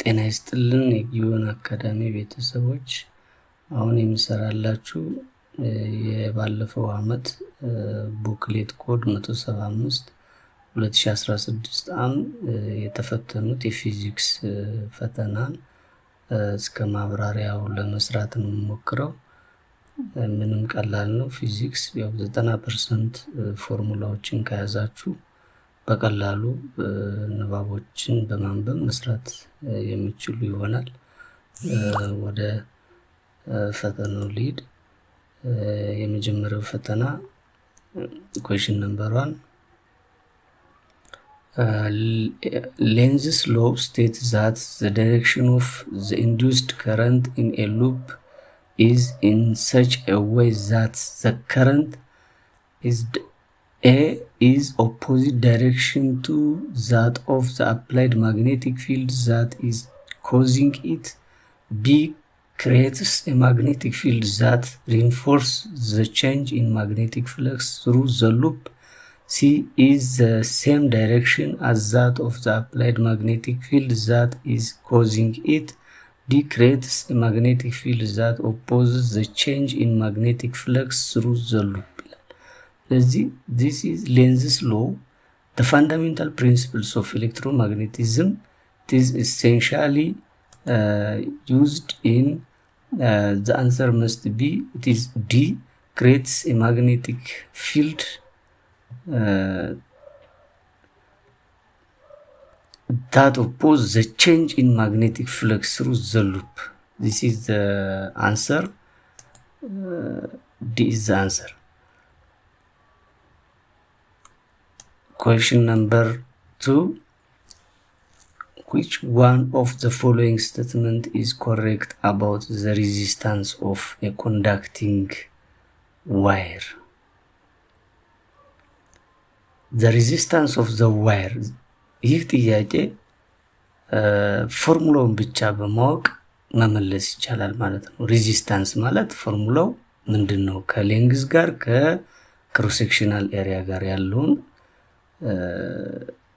ጤና ይስጥልን የጊዮን አካዳሚ ቤተሰቦች፣ አሁን የምሰራላችሁ የባለፈው አመት ቡክሌት ኮድ 175 2016 የተፈተኑት የፊዚክስ ፈተናን እስከ ማብራሪያው ለመስራት ነው የምሞክረው። ምንም ቀላል ነው። ፊዚክስ ያው 90% ፎርሙላዎችን ከያዛችሁ በቀላሉ ንባቦችን በማንበብ መስራት የሚችሉ ይሆናል። ወደ ፈተናው ሊድ የመጀመሪያው ፈተና question number 1 Lenz's law states that the direction of the induced current in a loop is in such a way that the current is opposite direction to that of the applied magnetic field that is causing it. B creates a magnetic field that reinforces the change in magnetic flux through the loop. C is the same direction as that of the applied magnetic field that is causing it. D creates a magnetic field that opposes the change in magnetic flux through the loop. This is Lenz's law, the fundamental principles of electromagnetism. It is essentially used in the answer must be, it is D, creates a magnetic field that opposes the change in magnetic flux through the loop. This is the answer. D is the answer. Question number 2. Which one of the following statement is correct about the resistance of a conducting wire? The resistance of the wire. ይህ ጥያቄ ፎርሙላውን ብቻ በማወቅ መመለስ ይቻላል ማለት ነው። ሬዚስታንስ ማለት ፎርሙላው ምንድነው? ከሌንግዝ ጋር ከክሮስ ሴክሽናል ኤሪያ ጋር ያለውን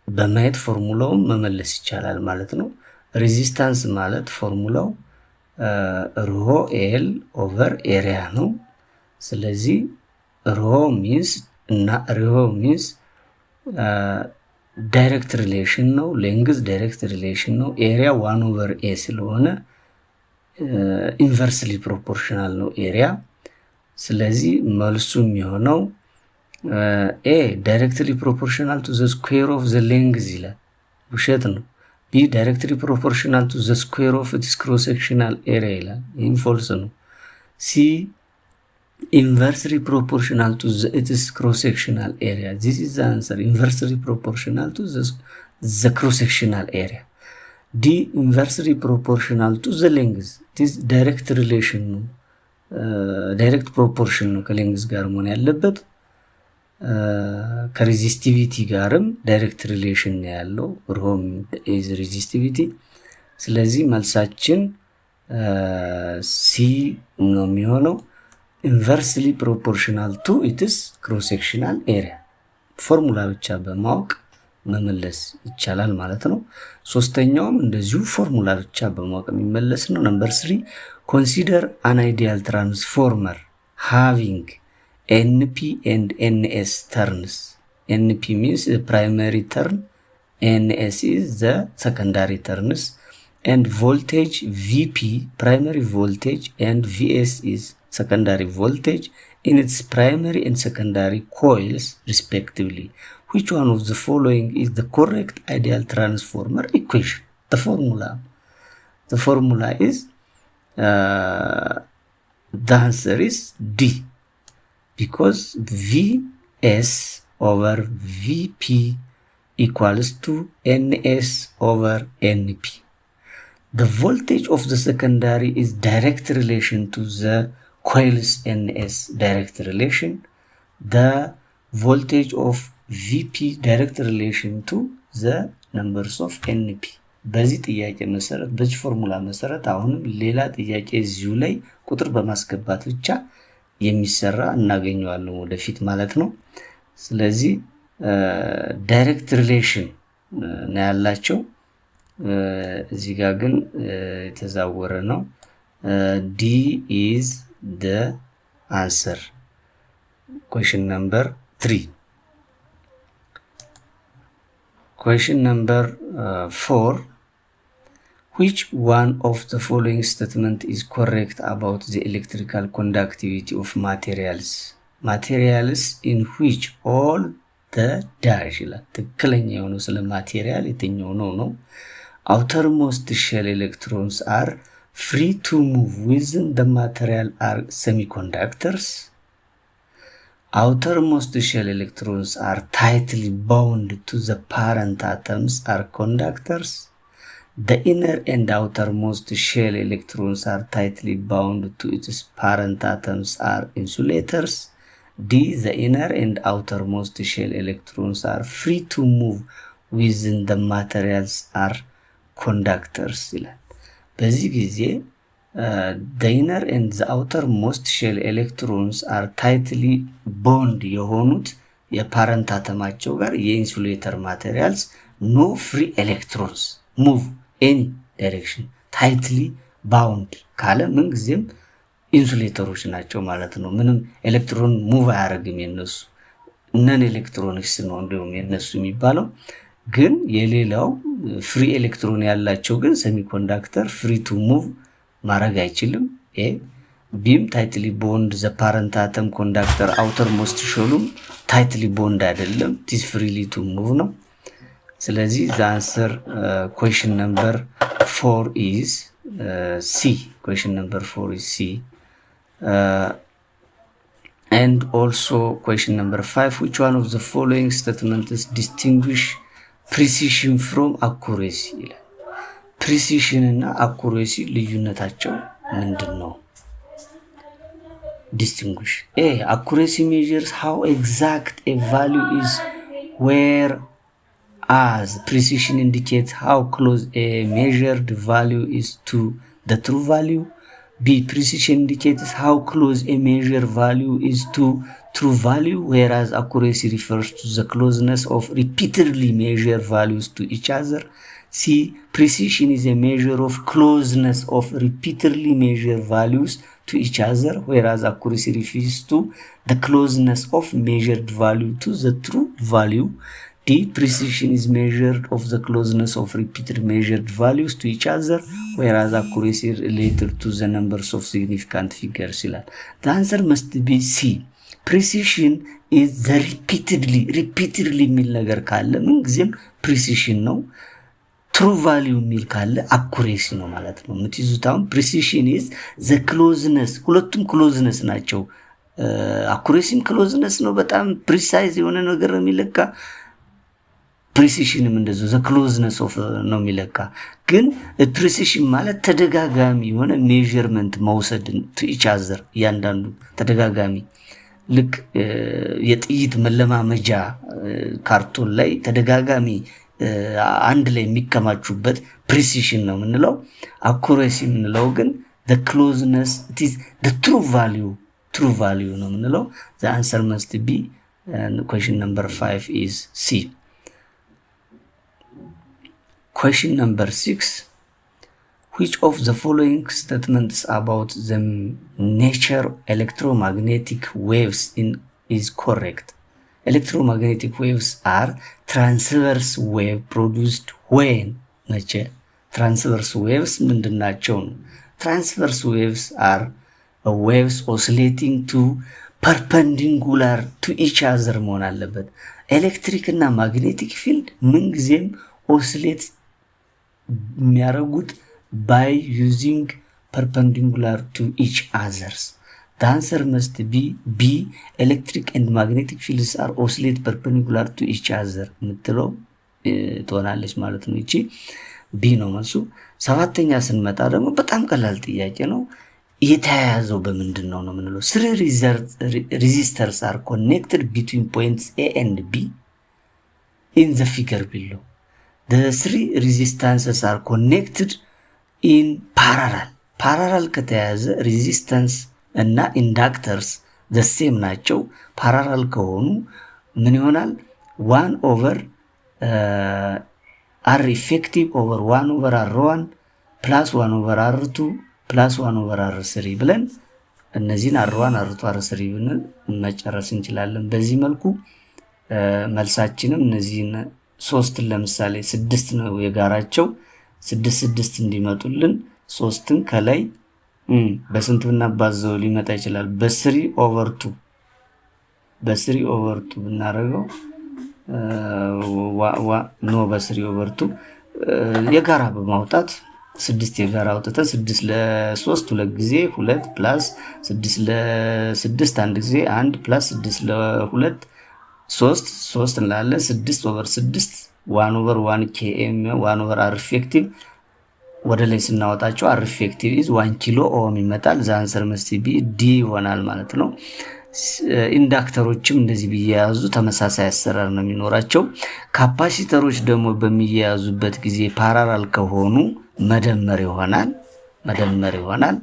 በማየት ፎርሙላውን መመለስ ይቻላል ማለት ነው። ሬዚስታንስ ማለት ፎርሙላው ሮ ኤል ኦቨር ኤሪያ ነው። ስለዚህ ሮ ሚንስ እና ሮ ሚንስ ዳይሬክት ሪሌሽን ነው። ሌንግዝ ዳይሬክት ሪሌሽን ነው። ኤሪያ 1 ኦቨር ኤ ስለሆነ ኢንቨርስሊ ፕሮፖርሽናል ነው ኤሪያ። ስለዚህ መልሱ የሚሆነው ኤ ዳይሬክትሊ ፕሮፖርሽናል ቱ ዘ ስኩዌር ኦፍ ዘ ሌንግዝ ይላል። ውሸት ነው። ቢ ዳይሬክትሊ ፕሮፖርሽናል ቱ ዘ ስኩዌር ኦፍ ኢትስ ክሮስ ሴክሽናል ኤሪያ ይላል። ይህም ፎልስ ነው። ሲ inversely proportional to its cross-sectional area. This is the answer. Inversely proportional to the cross-sectional area. D inversely proportional to the length. This direct relation ነው። direct proportion ነው ከሌንግዝ ጋር መሆን ያለበት። ከሬዚስቲቪቲ ጋርም ዳይሬክት ሪሌሽን ነው ያለው። ሮም ኢዝ ሬዚስቲቪቲ። ስለዚህ መልሳችን ሲ ነው የሚሆነው። ኢንቨርስሊ ፕሮፖርሽናል ቱ ኢትስ ክሮስ ሴክሽናል ኤሪያ። ፎርሙላ ብቻ በማወቅ መመለስ ይቻላል ማለት ነው። ሶስተኛውም እንደዚሁ ፎርሙላ ብቻ በማወቅ የሚመለስ ነው። ነምበር 3 ኮንሲደር አን አይዲያል ትራንስፎርመር ሃቪንግ NP and NS turns. NP means the primary turn, NS is the secondary turns, and voltage VP, primary voltage, and VS is secondary voltage in its primary and secondary coils respectively. Which one of the following is the correct ideal transformer equation? The formula is the answer is D, because VS over VP equals to NS over NP. The voltage of the secondary is direct relation to the coils NS direct relation. The voltage of VP direct relation to the numbers of NP. በዚህ ጥያቄ መሰረት በዚህ ፎርሙላ መሰረት አሁንም ሌላ ጥያቄ እዚሁ ላይ ቁጥር በማስገባት ብቻ የሚሰራ እናገኘዋለን ወደፊት ማለት ነው። ስለዚህ ዳይሬክት ሪሌሽን ነው ያላቸው። እዚህ ጋር ግን የተዛወረ ነው። ዲ is the answer. Question number 3. Question number 4. Which one of the following statement is correct about the electrical conductivity of materials? Materials in which all the dash ይላል። ትክክለኛ የሆነው ስለ ማቴሪያል የትኛው ነው? outermost shell electrons are free to move within the material are semiconductors. Outermost shell electrons are tightly bound to the parent atoms are conductors. The inner and outermost shell electrons are tightly bound to its parent atoms are insulators. D. The inner and outermost shell electrons are free to move within the materials are conductors ይላል። በዚህ ጊዜ the inner and the outermost shell electrons are tightly bound የሆኑት የፓረንት አተማቸው ጋር የኢንሱሌተር ማቴሪያልስ no free electrons move any direction tightly bound ካለ ምን ጊዜም ኢንሱሌተሮች ናቸው ማለት ነው። ምንም ኤሌክትሮን ሙቭ አያደርግም የነሱ ነን ኤሌክትሮኒክስ ነው እንደውም የነሱ የሚባለው። ግን የሌላው ፍሪ ኤሌክትሮን ያላቸው ግን ሴሚኮንዳክተር ፍሪ ቱ ሙቭ ማድረግ አይችልም። ቢም ታይትሊ ቦንድ ዘ ፓረንት አተም ኮንዳክተር አውተር ሞስት ሾሉም ታይትሊ ቦንድ አይደለም ቲስ ፍሪሊ ቱ ሙቭ ነው። ስለዚህ the answer question number 4 is C. Question number 4 is C. And also question number 5, which one of the following statements distinguish precision from accuracy ይላል። precision እና accuracy ልዩነታቸው ምንድነው? distinguish accuracy measures how exact a value is, whereas precision indicates how close a measured value is to the true value. B. Precision indicates how close a measured value is to true value, whereas accuracy refers to the closeness of repeatedly measured values to each other. C. Precision is a measure of closeness of repeatedly measured values to each other, whereas accuracy refers to the closeness of measured value to the true value. D. Precision is measured of the closeness of repeated measured values to each other, whereas accuracy related to the numbers of significant figures ይላል። The answer must be C. Precision is the repeatedly የሚል ነገር ካለ ምን ጊዜም precision ነው። true value የሚል ካለ accuracy ነው ማለት ነው። የምትይዙት አሁን precision is the closeness፣ ሁለቱም closeness ናቸው። accuracyም closeness ነው፣ በጣም precise የሆነ ነገር የሚለካ precision እንደዚህ the closeness of ነው የሚለካ። ግን precision ማለት ተደጋጋሚ የሆነ measurement መውሰድ to each other ያንዳንዱ ተደጋጋሚ ልክ የጥይት መለማመጃ ካርቶን ላይ ተደጋጋሚ አንድ ላይ የሚከማቹበት precision ነው የምንለው። accuracy የምንለው ግን the closeness, it is the true value ነው የምንለው። the answer must be question number 5 is C. Question number 6, which of the following statements about the nature of electromagnetic waves is correct? Electromagnetic waves are transverse wave produced when መቼ? transverse waves ምንድናቸው? transverse waves are waves oscillating to perpendicular to each other መሆን አለበት። ኤሌክትሪክ እና ማግኔቲክ ፊልድ ምንጊዜም ኦሲሌት የሚያደርጉት by using perpendicular to each others. The answer must be B. Electric and magnetic fields are oscillate perpendicular to each other ምትለው ትሆናለች ማለት ነው። እቺ B ነው መልሱ። ሰባተኛ ስንመጣ ደግሞ በጣም ቀላል ጥያቄ ነው። የተያያዘው በምንድን ነው የምንለው? three resistors are connected between points A and B in the figure below. The three resistances are connected in parallel ከተያያዘ resistance እና inductors the same ናቸው። parallel ከሆኑ ምን ይሆናል? 1/r R effective over 1 over R1 plus 1 over R2 plus 1 over R3 ብለን እነዚህን R1 R2 R3 ብለን መጨረስ እንችላለን። በዚህ መልኩ መልሳችንም እነዚህን ሶስትን ለምሳሌ 6 ነው የጋራቸው 6 እንዲመጡልን ሶስትን ከላይ በስንት ብናባዘው ሊመጣ ይችላል? በ3 over 2 በ3 over 2 ብናረገው በ3 over 2 የጋራ በማውጣት 6 የጋራ አውጥተን 6 ለ3 ሁለት ጊዜ 2 ፕላስ 6 ለ6 አንድ ጊዜ 1 ፕላስ 6 ለ2 3 እንላለን 6 over 6 1 over 1 km 1 over R effective ወደ ላይ ስናወጣቸው R effective is 1 ኪሎ ኦhm ይመጣል። the answer must be D ይሆናል ማለት ነው። ኢንዳክተሮችም እንደዚህ ቢያያዙ ተመሳሳይ አሰራር ነው የሚኖራቸው። ካፓሲተሮች ደግሞ በሚያያዙበት ጊዜ ፓራላል ከሆኑ መደመር ይሆናል።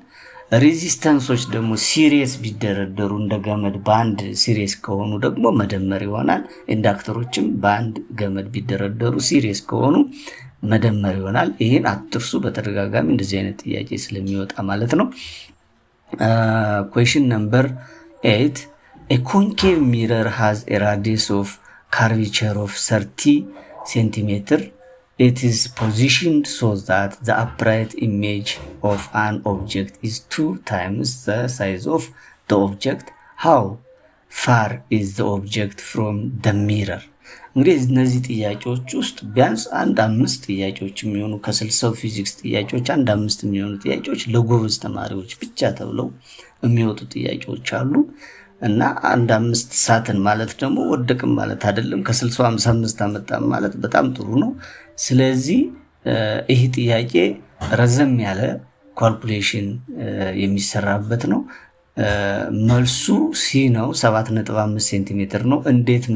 ሬዚስታንሶች ደግሞ ሲሪየስ ቢደረደሩ እንደ ገመድ በአንድ ሲሪየስ ከሆኑ ደግሞ መደመር ይሆናል። ኢንዳክተሮችም በአንድ ገመድ ቢደረደሩ ሲሪየስ ከሆኑ መደመር ይሆናል። ይሄን አትርሱ፣ በተደጋጋሚ እንደዚህ አይነት ጥያቄ ስለሚወጣ ማለት ነው። question number 8 a concave mirror has a radius of curvature of 30 centimeter. It is positioned so that the upright image of an object is 2 times the size of the object. How far is the object from the mirror? እንግዲህ እነዚህ ጥያቄዎች ውስጥ ቢያንስ አንድ 5 ጥያቄዎች የሚሆኑ ከ60 ፊዚክስ ጥያቄዎች አንድ 5 የሚሆኑ ጥያቄዎች ለጎበዝ ተማሪዎች ብቻ ተብለው የሚወጡ ጥያቄዎች አሉ እና አንድ 5 ሳትን ማለት ደግሞ ወደቅም ማለት አይደለም። ከ60 55 አመጣም ማለት በጣም ጥሩ ነው። ስለዚህ ይሄ ጥያቄ ረዘም ያለ ካልኩሌሽን የሚሰራበት ነው። መልሱ ሲ ነው። 7.5 ሴንቲሜትር ነው። እንዴት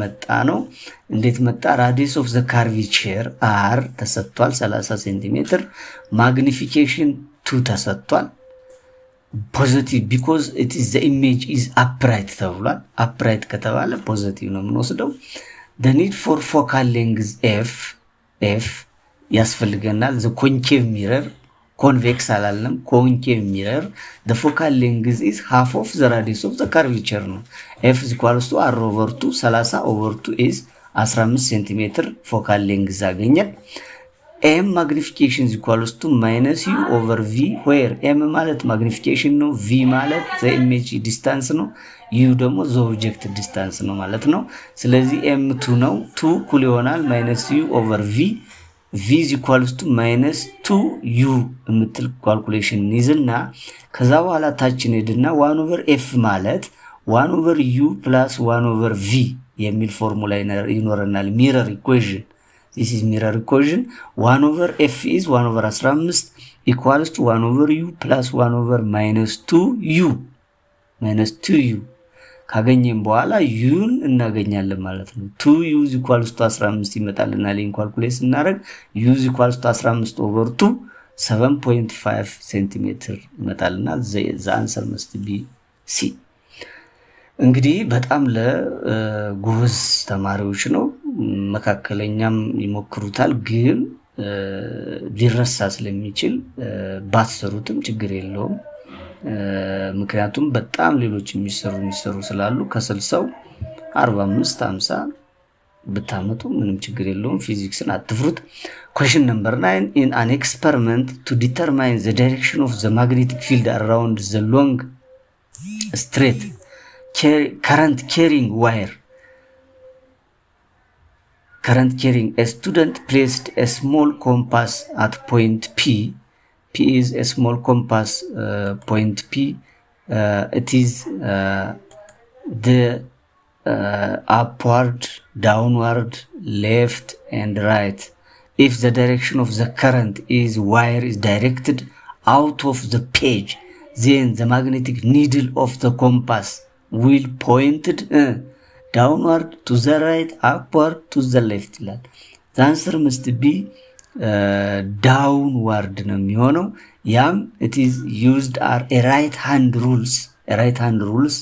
መጣ? ራዲየስ ኦፍ ዘ ካርቬቸር አር ተሰጥቷል 30 ሴንቲሜትር። ማግኒፊኬሽን 2 ተሰጥቷል። ፖዚቲቭ ቢኮዝ ኢት ኢዝ ዘ ኢሜጅ ኢዝ አፕራይት ተብሏል። አፕራይት ከተባለ ፖዚቲቭ ነው የምንወስደው። the need for focal length f ያስፈልገናል። the concave mirror convex አላለም concave mirror the focal length is half of the radius of the curvature ነው። f is equals to r over 2 30 over 2 is 15 cm focal length አገኘን። m magnification is equals to minus u over v where m ማለት magnification ነው v ማለት the image distance ነው u ደግሞ the object distance ነው ማለት ነው። ስለዚህ m 2 ነው 2 እኩል ይሆናል minus u over v v is equals to minus 2u የምትል ካልኩሌሽን ይዝና ከዛ በኋላ ታችን ሄድና 1 over f ማለት 1 over u plus 1 over v የሚል ፎርሙላ ይኖረናል። ሚረር ኢኩዌሽን this is mirror equation 1 over f is 1 over 15 equals to 1 over u plus 1 over minus 2u ካገኘን በኋላ uን እናገኛለን ማለት ነው። 2u is equals to 15 ይመጣልናል። ይሄን ካልኩሌት እናደርግ u is equals to 15 over 2 7.5 ሴንቲሜትር ይመጣልናል። the answer must be C። እንግዲህ በጣም ለጎበዝ ተማሪዎች ነው። መካከለኛም ይሞክሩታል፣ ግን ሊረሳ ስለሚችል ባትሰሩትም ችግር የለውም። ምክንያቱም በጣም ሌሎች የሚሰሩ ስላሉ ከ60 45 50 ብታመጡ ምንም ችግር የለውም። ፊዚክስን አትፍሩት። question number 9 in an experiment to determine the direction of the magnetic field around the long straight current carrying wire a student placed a small compass at point P is a small compass point P. It is the upward, downward, left and right. If the direction of the current wire is directed out of the page, then the magnetic needle of the compass will pointed downward to the right, upward to the left. The answer must be downward ነው የሚሆነው። ያም it is used are a right hand rules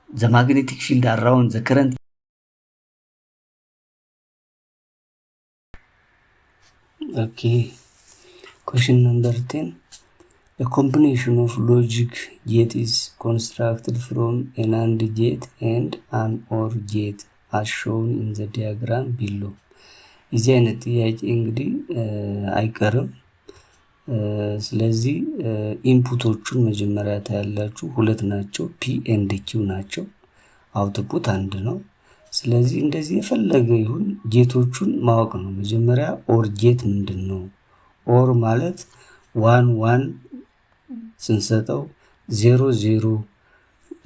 the magnetic field around the current Okay, question number 10. A combination of logic gate is constructed from an AND gate and an OR gate as shown in the diagram below. እዚህ አይነት ጥያቄ እንግዲህ አይቀርም። ስለዚህ ኢንፑቶቹን መጀመሪያ ታያላችሁ። ሁለት ናቸው፣ ፒ ኤንድ ኪው ናቸው። አውትፑት አንድ ነው። ስለዚህ እንደዚህ የፈለገ ይሁን ጌቶቹን ማወቅ ነው። መጀመሪያ ኦር ጌት ምንድን ነው? ኦር ማለት 1 1 ስንሰጠው 0 0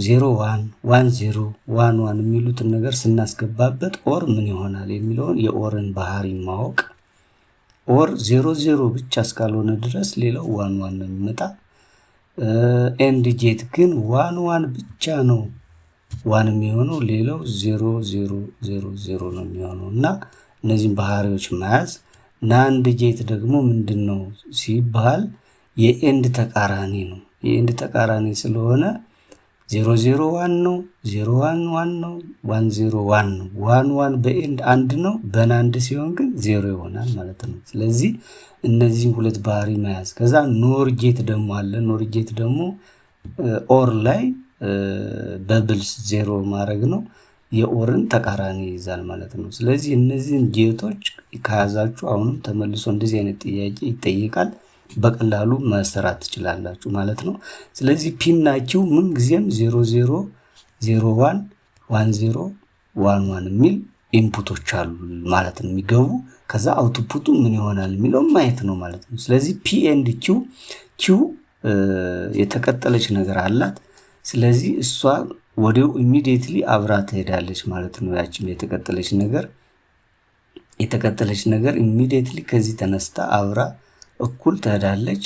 0 1 1 0 1 1 የሚሉትን ነገር ስናስገባበት ኦር ምን ይሆናል የሚለውን የኦርን ባህሪ ማወቅ። ኦር 0 0 ብቻ እስካልሆነ ድረስ ሌላው 1 1 ነው የሚመጣ። ኤንድ ጌት ግን 1 1 ብቻ ነው 1 የሚሆነው፣ ሌላው 0 0 0 0 ነው የሚሆነው እና እነዚህን ባህሪዎች መያዝ። ናንድ ጌት ደግሞ ምንድን ነው ሲባል የኤንድ ተቃራኒ ነው። የኤንድ ተቃራኒ ስለሆነ 0 0 1 ነው፣ 0 1 1 ነው፣ 1 0 1 ነው። 1 1 በኤንድ አንድ ነው፣ በናንድ ሲሆን ግን 0 ይሆናል ማለት ነው። ስለዚህ እነዚህን ሁለት ባህሪ መያዝ። ከዛ ኖር ጌት ደግሞ አለ። ኖር ጌት ደግሞ ኦር ላይ በብልስ 0 ማድረግ ነው። የኦርን ተቃራኒ ይይዛል ማለት ነው። ስለዚህ እነዚህን ጌቶች ከያዛችሁ አሁንም ተመልሶ እንደዚህ አይነት ጥያቄ ይጠይቃል። በቀላሉ መስራት ትችላላችሁ ማለት ነው። ስለዚህ ፒና ኪው ምን ጊዜም 0 0 0 1 1 0 1 1 የሚል ኢንፑቶች አሉ ማለት ነው የሚገቡ። ከዛ አውትፑቱ ምን ይሆናል የሚለው ማየት ነው ማለት ነው። ስለዚህ ፒ ኤንድ ኪው የተቀጠለች ነገር አላት። ስለዚህ እሷ ወዲያው ኢሚዲየትሊ አብራ ትሄዳለች ማለት ነው። ያቺም የተቀጠለች ነገር ኢሚዲየትሊ ከዚህ ተነስታ አብራ እኩል ትሄዳለች።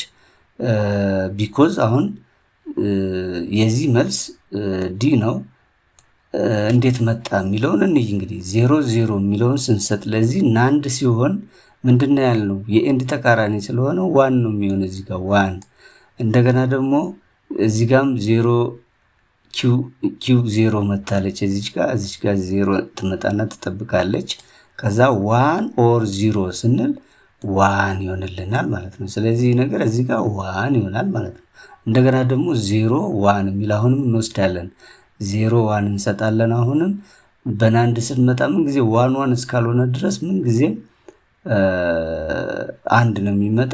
ቢኮዝ አሁን የዚህ መልስ ዲ ነው። እንዴት መጣ የሚለውን እንይ። እንግዲህ 0 0 የሚለውን ስንሰጥ ለዚህ ናንድ ሲሆን ምንድነው ያልነው? የኤንድ ተቃራኒ ስለሆነ 1 ነው የሚሆነው እዚህ ጋር 1። እንደገና ደግሞ እዚህ ጋርም 0 ኪው 0 መታለች እዚች ጋር 0 ትመጣና ትጠብቃለች። ከዛ 1 ኦር 0 ስንል 1 ይሆንልናል ማለት ነው። ስለዚህ ነገር እዚህ ጋር 1 ይሆናል ማለት ነው። እንደገና ደግሞ 0 1 የሚል አሁንም እንወስዳለን። 0 1 እንሰጣለን። አሁንም በናንድ ስንመጣ ምን ጊዜ 1 1 እስካልሆነ ድረስ ምን ጊዜ አንድ ነው የሚመጣ።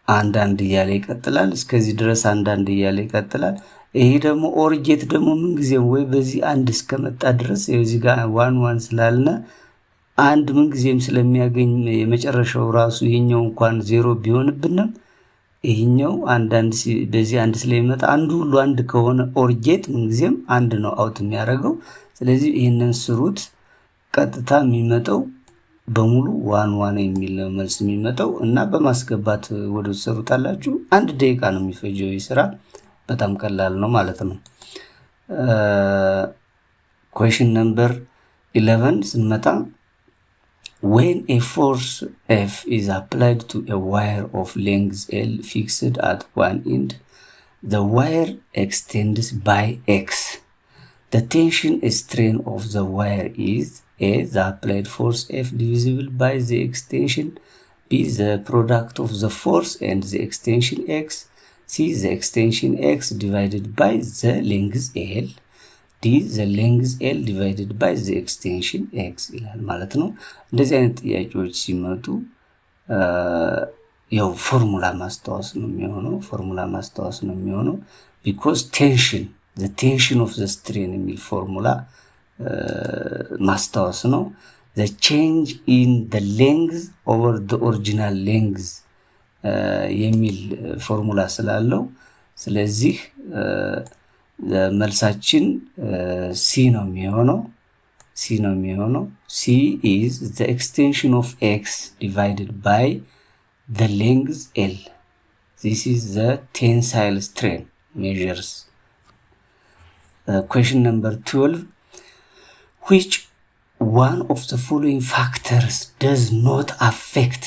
አንድ እያለ ይቀጥላል። እስከዚህ ድረስ አንድ እያለ ይቀጥላል። ይሄ ደግሞ ኦር ጌት ደግሞ ምን ጊዜም ወይ በዚህ አንድ እስከመጣ ድረስ እዚህ ጋር 1 1 ስላልነ አንድ ምን ጊዜም ስለሚያገኝ የመጨረሻው ራሱ ይሄኛው እንኳን 0 ቢሆንብንም ይሄኛው በዚህ አንድ ስለሚመጣ አንዱ ሁሉ አንድ ከሆነ ኦር ጌት ምን ጊዜም አንድ ነው አውት የሚያደርገው። ስለዚህ ይሄንን ስሩት። ቀጥታ የሚመጣው በሙሉ 1 1 የሚል መልስ የሚመጣው እና በማስገባት ወደ ተሰሩታላችሁ። 1 ደቂቃ ነው የሚፈጀው ይስራ። በጣም ቀላል ነው ማለት ነው። question number 11 ስንመጣ when a force F is applied to a wire of length L fixed at one end, the wire extends by X. The tension strain of the wire is A. The applied force F divisible by the extension, B. The product of the force and the extension X, C. The extension X divided by the length L, D. The length L divided by the extension X ይላል ማለት ነው። እንደዚህ አይነት ጥያቄዎች ሲመጡ ያው ፎርሙላ ማስታወስ ነው የሚሆነው because the tension of the strain የሚል ፎርሙላ ማስታወስ ነው። the change in the length over the original length የሚል ፎርሙላ ስላለው ስለዚህ መልሳችን ሲ ነው የሚሆነው። C is the extension of X divided by the length L. This is the tensile strain measures. Question number 12. Which one of the following factors does not affect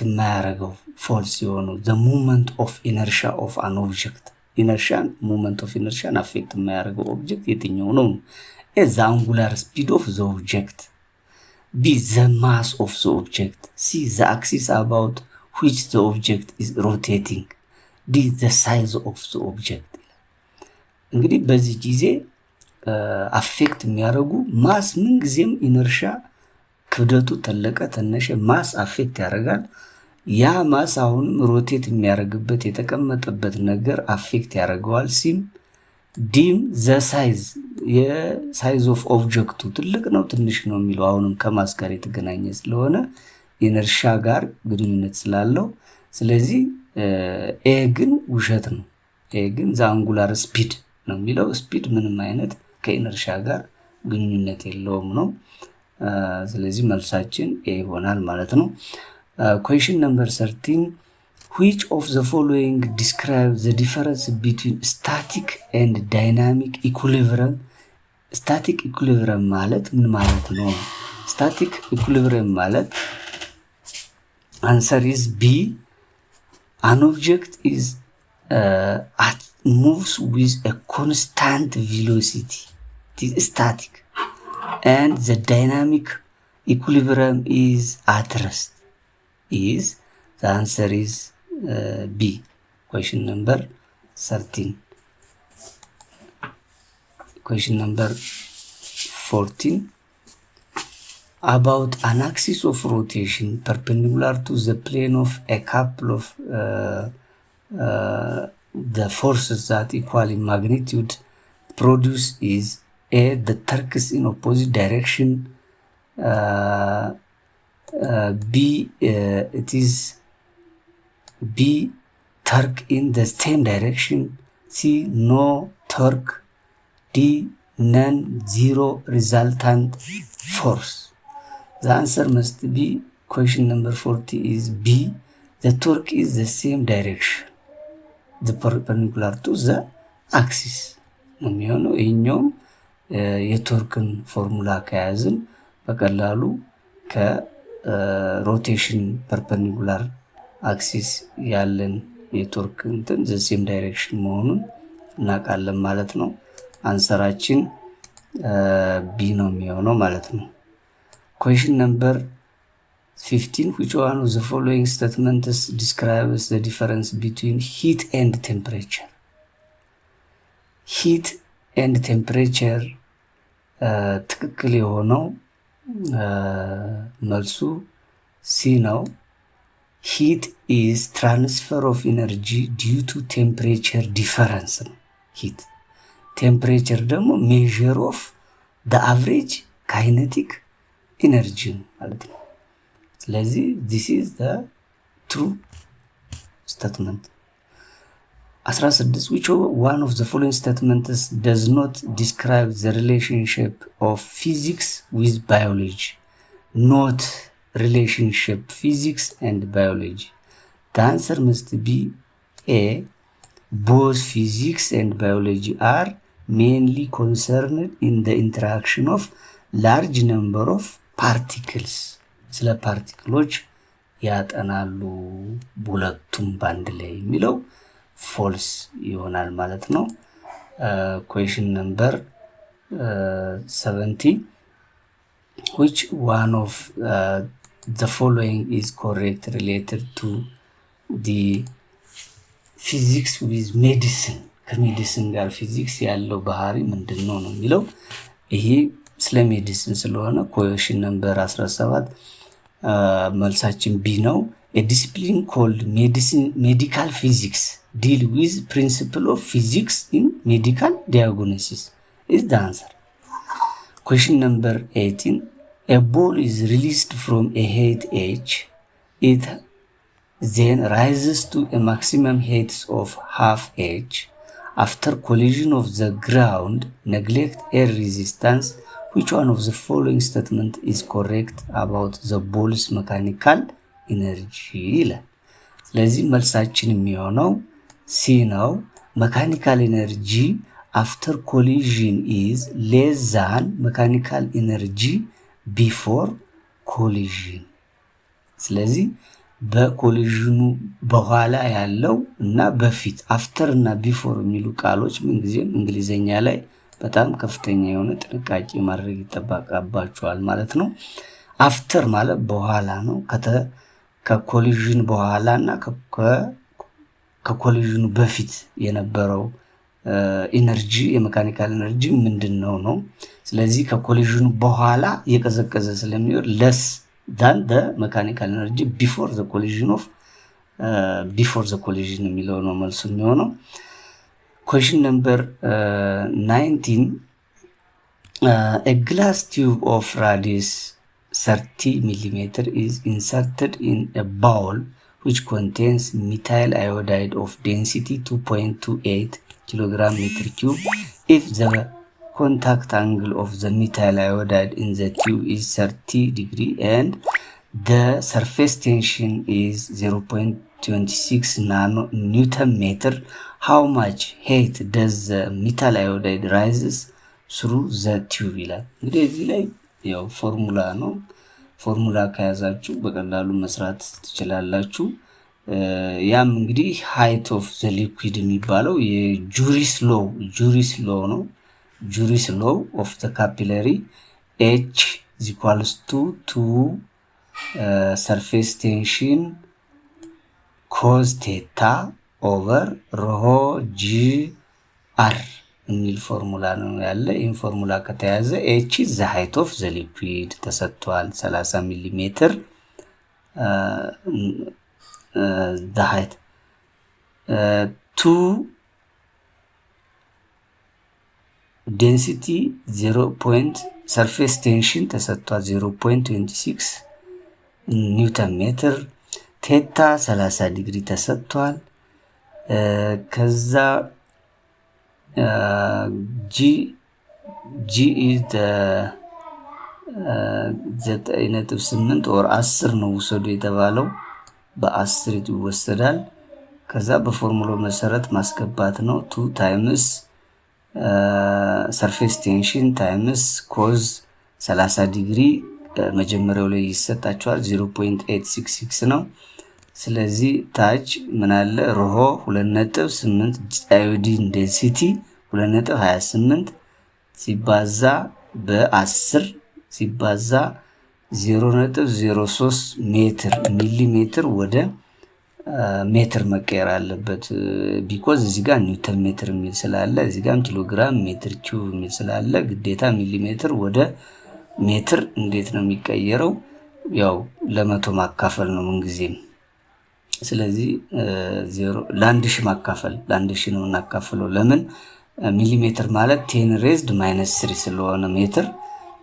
የማያደርገው ፎልስ የሆነው the moment of inertia of an object? moment of inertia affect የማያደርገው ኦብጀክት የትኛው ነው? the angular speed of the object, B, the mass of the object. C, the axis about which the object is rotating. D, the size of the object. እንግዲህ በዚህ ጊዜ አፌክት የሚያደርጉ ማስ ምን ጊዜም ኢነርሻ ክብደቱ ተለቀ ተነሸ ማስ አፌክት ያደርጋል። ያ ማስ አሁንም ሮቴት የሚያደርግበት የተቀመጠበት ነገር አፌክት ያደርገዋል። ሲም ዲም ዘ ሳይዝ የሳይዝ ኦፍ ኦብጀክቱ ትልቅ ነው ትንሽ ነው የሚለው አሁንም ከማስ ጋር የተገናኘ ስለሆነ ኢነርሻ ጋር ግንኙነት ስላለው ስለዚህ ኤ ግን ውሸት ነው። ኤ ግን ዘ አንጉላር ስፒድ ነው የሚለው ስፒድ ምንም አይነት ከኢነርሻ ጋር ግንኙነት የለውም ነው። ስለዚህ መልሳችን ኤ ይሆናል ማለት ነው። question number 13 which of the following describe the difference between static and dynamic equilibrium? static equilibrium ማለት ምን ማለት ነው? static equilibrium ማለት answer is B, an object is moves with a constant velocity, it is static, and the dynamic equilibrium is at rest. Is the answer is B, question number 13. question number 14 about an axis of rotation perpendicular to the plane of a couple of the forces that equal in magnitude produce is A, the torques in opposite direction, B, it is B, torque in the same direction, C, no torque, D, none, zero resultant force. The answer must be question number 40 is B, the torque is the same direction, the perpendicular to the axis ነው የሚሆነው። ይሄኛውም የቶርክን ፎርሙላ ከያዝን በቀላሉ ከሮቴሽን ፐርፐንዲኩላር አክሲስ ያለን የቶርክ እንትን ዘ ሴም ዳይሬክሽን መሆኑን እናውቃለን ማለት ነው። አንሰራችን ቢ ነው የሚሆነው ማለት ነው። question number 15 which one of the following statements describes the difference between heat and temperature? heat and temperature ትክክል የሆነው መልሱ ሲ ነው። heat is transfer of energy due to temperature difference ነው heat። temperature ደግሞ measure of the average kinetic energy ማለት ነው። ስለዚህ this is the true statement. 16 which one of the following statements does not describe the relationship of physics with biology? Not relationship physics and biology. The answer must be A, both physics and biology are mainly concerned in the interaction of large number of particles. ስለ ፓርቲክሎች ያጠናሉ ሁለቱም ባንድ ላይ የሚለው ፎልስ ይሆናል ማለት ነው። question number 70 which one of the following is correct related to the physics with medicine? ከሜዲሲን ጋር ፊዚክስ ያለው ባህሪ ምንድነው ነው የሚለው። ይሄ ስለ ሜዲሲን ስለሆነ question number 17 መልሳችን ቢ ነው። a discipline called medical physics deal with principle of physics in medical diagnosis is the answer. question number 18 a ball is released from a height h, it then rises to a maximum height of half h after collision of the ground, neglect air resistance. which one of the following statement is correct about the ball's mechanical energy? ይላል። ስለዚህ መልሳችን የሚሆነው ሲ ነው። mechanical energy after collision is less than mechanical energy before collision. ስለዚህ በኮሊዥኑ በኋላ ያለው እና በፊት አፍተር እና ቢፎር የሚሉ ቃሎች ምንጊዜም እንግሊዘኛ ላይ በጣም ከፍተኛ የሆነ ጥንቃቄ ማድረግ ይጠበቅባቸዋል ማለት ነው። አፍተር ማለት በኋላ ነው። ከኮሊዥን በኋላ እና ከኮሊዥኑ በፊት የነበረው ኢነርጂ የሜካኒካል ኢነርጂ ምንድነው ነው። ስለዚህ ከኮሊዥኑ በኋላ የቀዘቀዘ ስለሚሆን ለስ ዳን ሜካኒካል ኢነርጂ ቢፎር ዘ ኮሊዥን የሚለው ነው መልሱ የሚሆነው። Question number 19. A glass tube of radius 30 millimeter is inserted in a bowl which contains methyl iodide of density 2.28 kilogram meter cube. If the contact angle of the methyl iodide in the tube is 30 degree and the surface tension is 0.26 newton meter, how much height does the methyl iodide rises through the tube ይላል። እንግዲህ እዚህ ላይ ያው ፎርሙላ ነው። ፎርሙላ ከያዛችሁ በቀላሉ መስራት ትችላላችሁ። ያም እንግዲህ height of the liquid የሚባለው የጁሪስ ሎው ነው። ጁሪስ ሎው of the capillary H is equals to 2 surface tension cos theta over rho g r የሚል ፎርሙላ ነው ያለ። ይህን ፎርሙላ ከተያዘ h is the height of the liquid ተሰጥቷል 30 ሚሊ ሜትር the height 2 density 0. surface tension ተሰጥቷል 0.26 ኒውተን ሜትር ቴታ 30 ዲግሪ ተሰጥቷል። ከዛ g is the 9.8 or 10 ነው ውሰዱ የተባለው በ10 ይወሰዳል። ከዛ በፎርሙላው መሰረት ማስገባት ነው 2 times surface tension times cos 30 ዲግሪ መጀመሪያው ላይ ይሰጣቸዋል 0.866 ነው። ስለዚህ ታች ምን አለ ሮሆ 2.8 አዮዲን ዴንሲቲ 2.28 ሲባዛ በ10 ሲባዛ 0.03 ሜትር ሚሊ ሜትር ወደ ሜትር መቀየር አለበት። ቢኮዝ እዚህ ጋር ኒውተን ሜትር የሚል ስላለ እዚህ ጋርም ኪሎግራም ሜትር ኪዩብ የሚል ስላለ ግዴታ ሚሊ ሜትር ወደ ሜትር እንዴት ነው የሚቀየረው? ያው ለመቶ ማካፈል ነው ምንጊዜም። ስለዚህ ለአንድ ሺህ ማካፈል ለአንድ ሺህ ነው እናካፍለው። ለምን ሚሊ ሜትር ማለት 10 raised -3 ስለሆነ ሜትር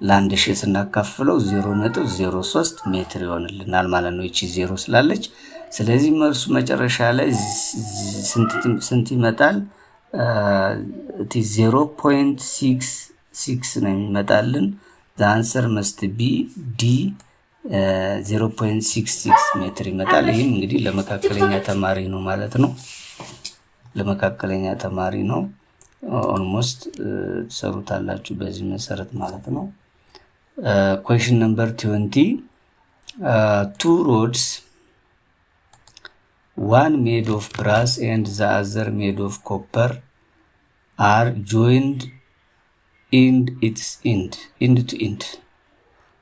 ለአንድ ሺህ ስናካፍለው 0.03 ሜትር ይሆንልናል ማለት ነው። እቺ 0 ስላለች ስለዚህ መልሱ መጨረሻ ላይ ስንት ይመጣል? 0.66 ነው የሚመጣልን። the answer must be D 0.66 ሜትር ይመጣል። ይህም እንግዲህ ለመካከለኛ ተማሪ ነው ማለት ነው። ለመካከለኛ ተማሪ ነው። ኦልሞስት ትሰሩታላችሁ በዚህ መሰረት ማለት ነው። question number 20. Two rods, one made of brass and the other made of copper, are joined end to end.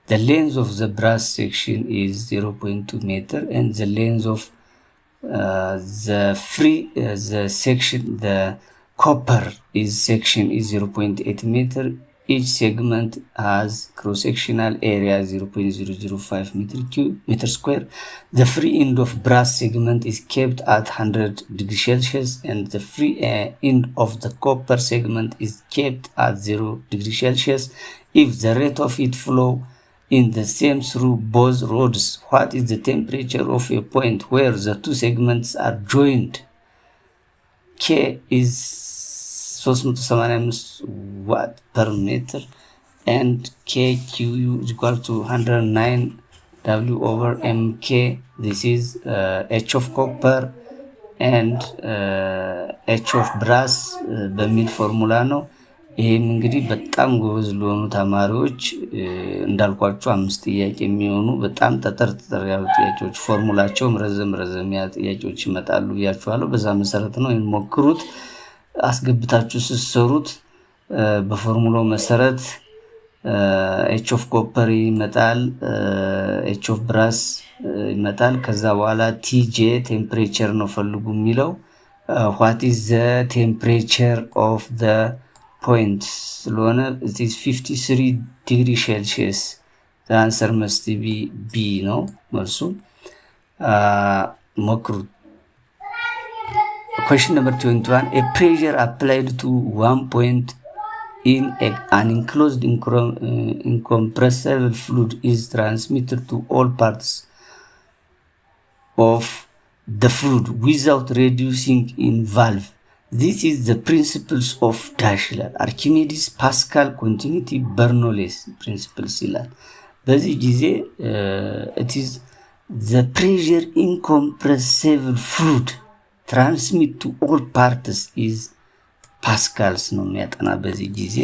The length of the brass section is 0.2 meter and the length of the copper section is 0.8 meter. Each segment has cross-sectional area 0.005 meter square. The free end of brass segment is kept at 100 degrees Celsius and the free end of the copper segment is kept at 0 degrees Celsius. If the rate of heat flow in the same through both rods, what is the temperature of a point where the two segments are joined? K is 385 watt per meter and KQ is equal to 109 W over MK. This is H of copper and H of brass በሚል ፎርሙላ ነው። ይህም እንግዲህ በጣም ጎበዝ ለሆኑ ተማሪዎች እንዳልኳቸው 5 ጥያቄ የሚሆኑ በጣም ጠጠር ያሉ ጥያቄዎች ፎርሙላቸውም ረዘም ያሉ ጥያቄዎች ይመጣሉ ብያችኋለሁ። በዛ መሰረት ነው ሞክሩት። አስገብታችሁ ስትሰሩት በፎርሙላው መሰረት ኤች ኦፍ ኮፐር ይመጣል፣ ኤች ኦፍ ብራስ ይመጣል። ከዛ በኋላ ቲጄ ቴምፕሬቸር ነው ፈልጉ የሚለው what is the temperature of the point ስለሆነ it is 53 degree Celsius. the answer must be B ነው መልሱ። ሞክሩ። question number 21 a pressure applied to one point in an enclosed incompressible fluid is transmitted to all parts of the fluid without reducing in valve. This is the principles of dash ይላል። Archimedes, Pascal, continuity, Bernoulli's principles ይላል። በዚህ ጊዜ it is the pressure incompressible fluid transmit to all parts is Pascal's ነው የሚያጠና በዚህ ጊዜ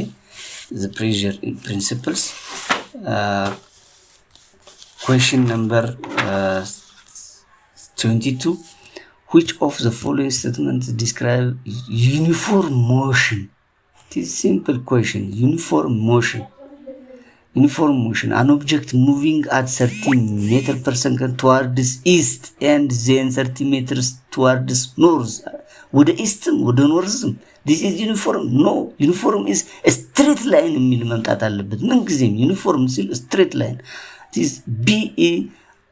the pressure principles. Question number 22 which of the following statements describe uniform motion? It is simple question. Uniform motion, an object moving at 30 meters per second towards east and then 30 meters towards north. ወደ ኢስትም ወደ ኖርዝም this is uniform? No, uniform is a straight line የሚል መምጣት አለበት። ምን ጊዜም uniform ሲል straight line. This B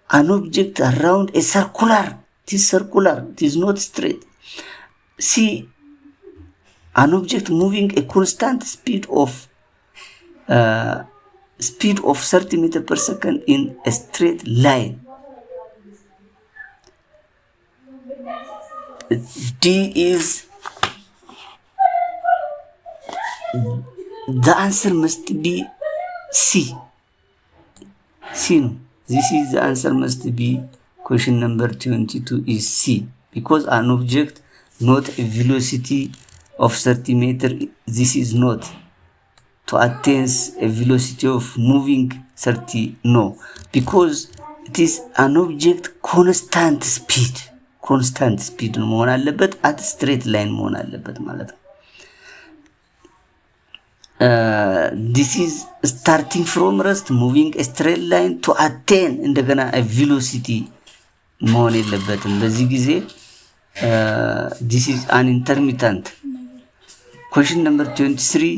an object around a circular. It is circular, it is not straight. C an object moving a constant speed of 30 meters per second in a straight line. D is the answer must be C. No. This is the answer must be question number 22 is C because an object not a velocity of 30 meter. This is not to attain a velocity of moving 30. No, because it is an object constant speed ነው መሆን አለበት at straight line መሆን አለበት ማለት ነው። this is starting from rest moving a straight line to attain እንደገና a velocity መሆን የለበትም በዚህ ጊዜ this is an intermittent. question number 23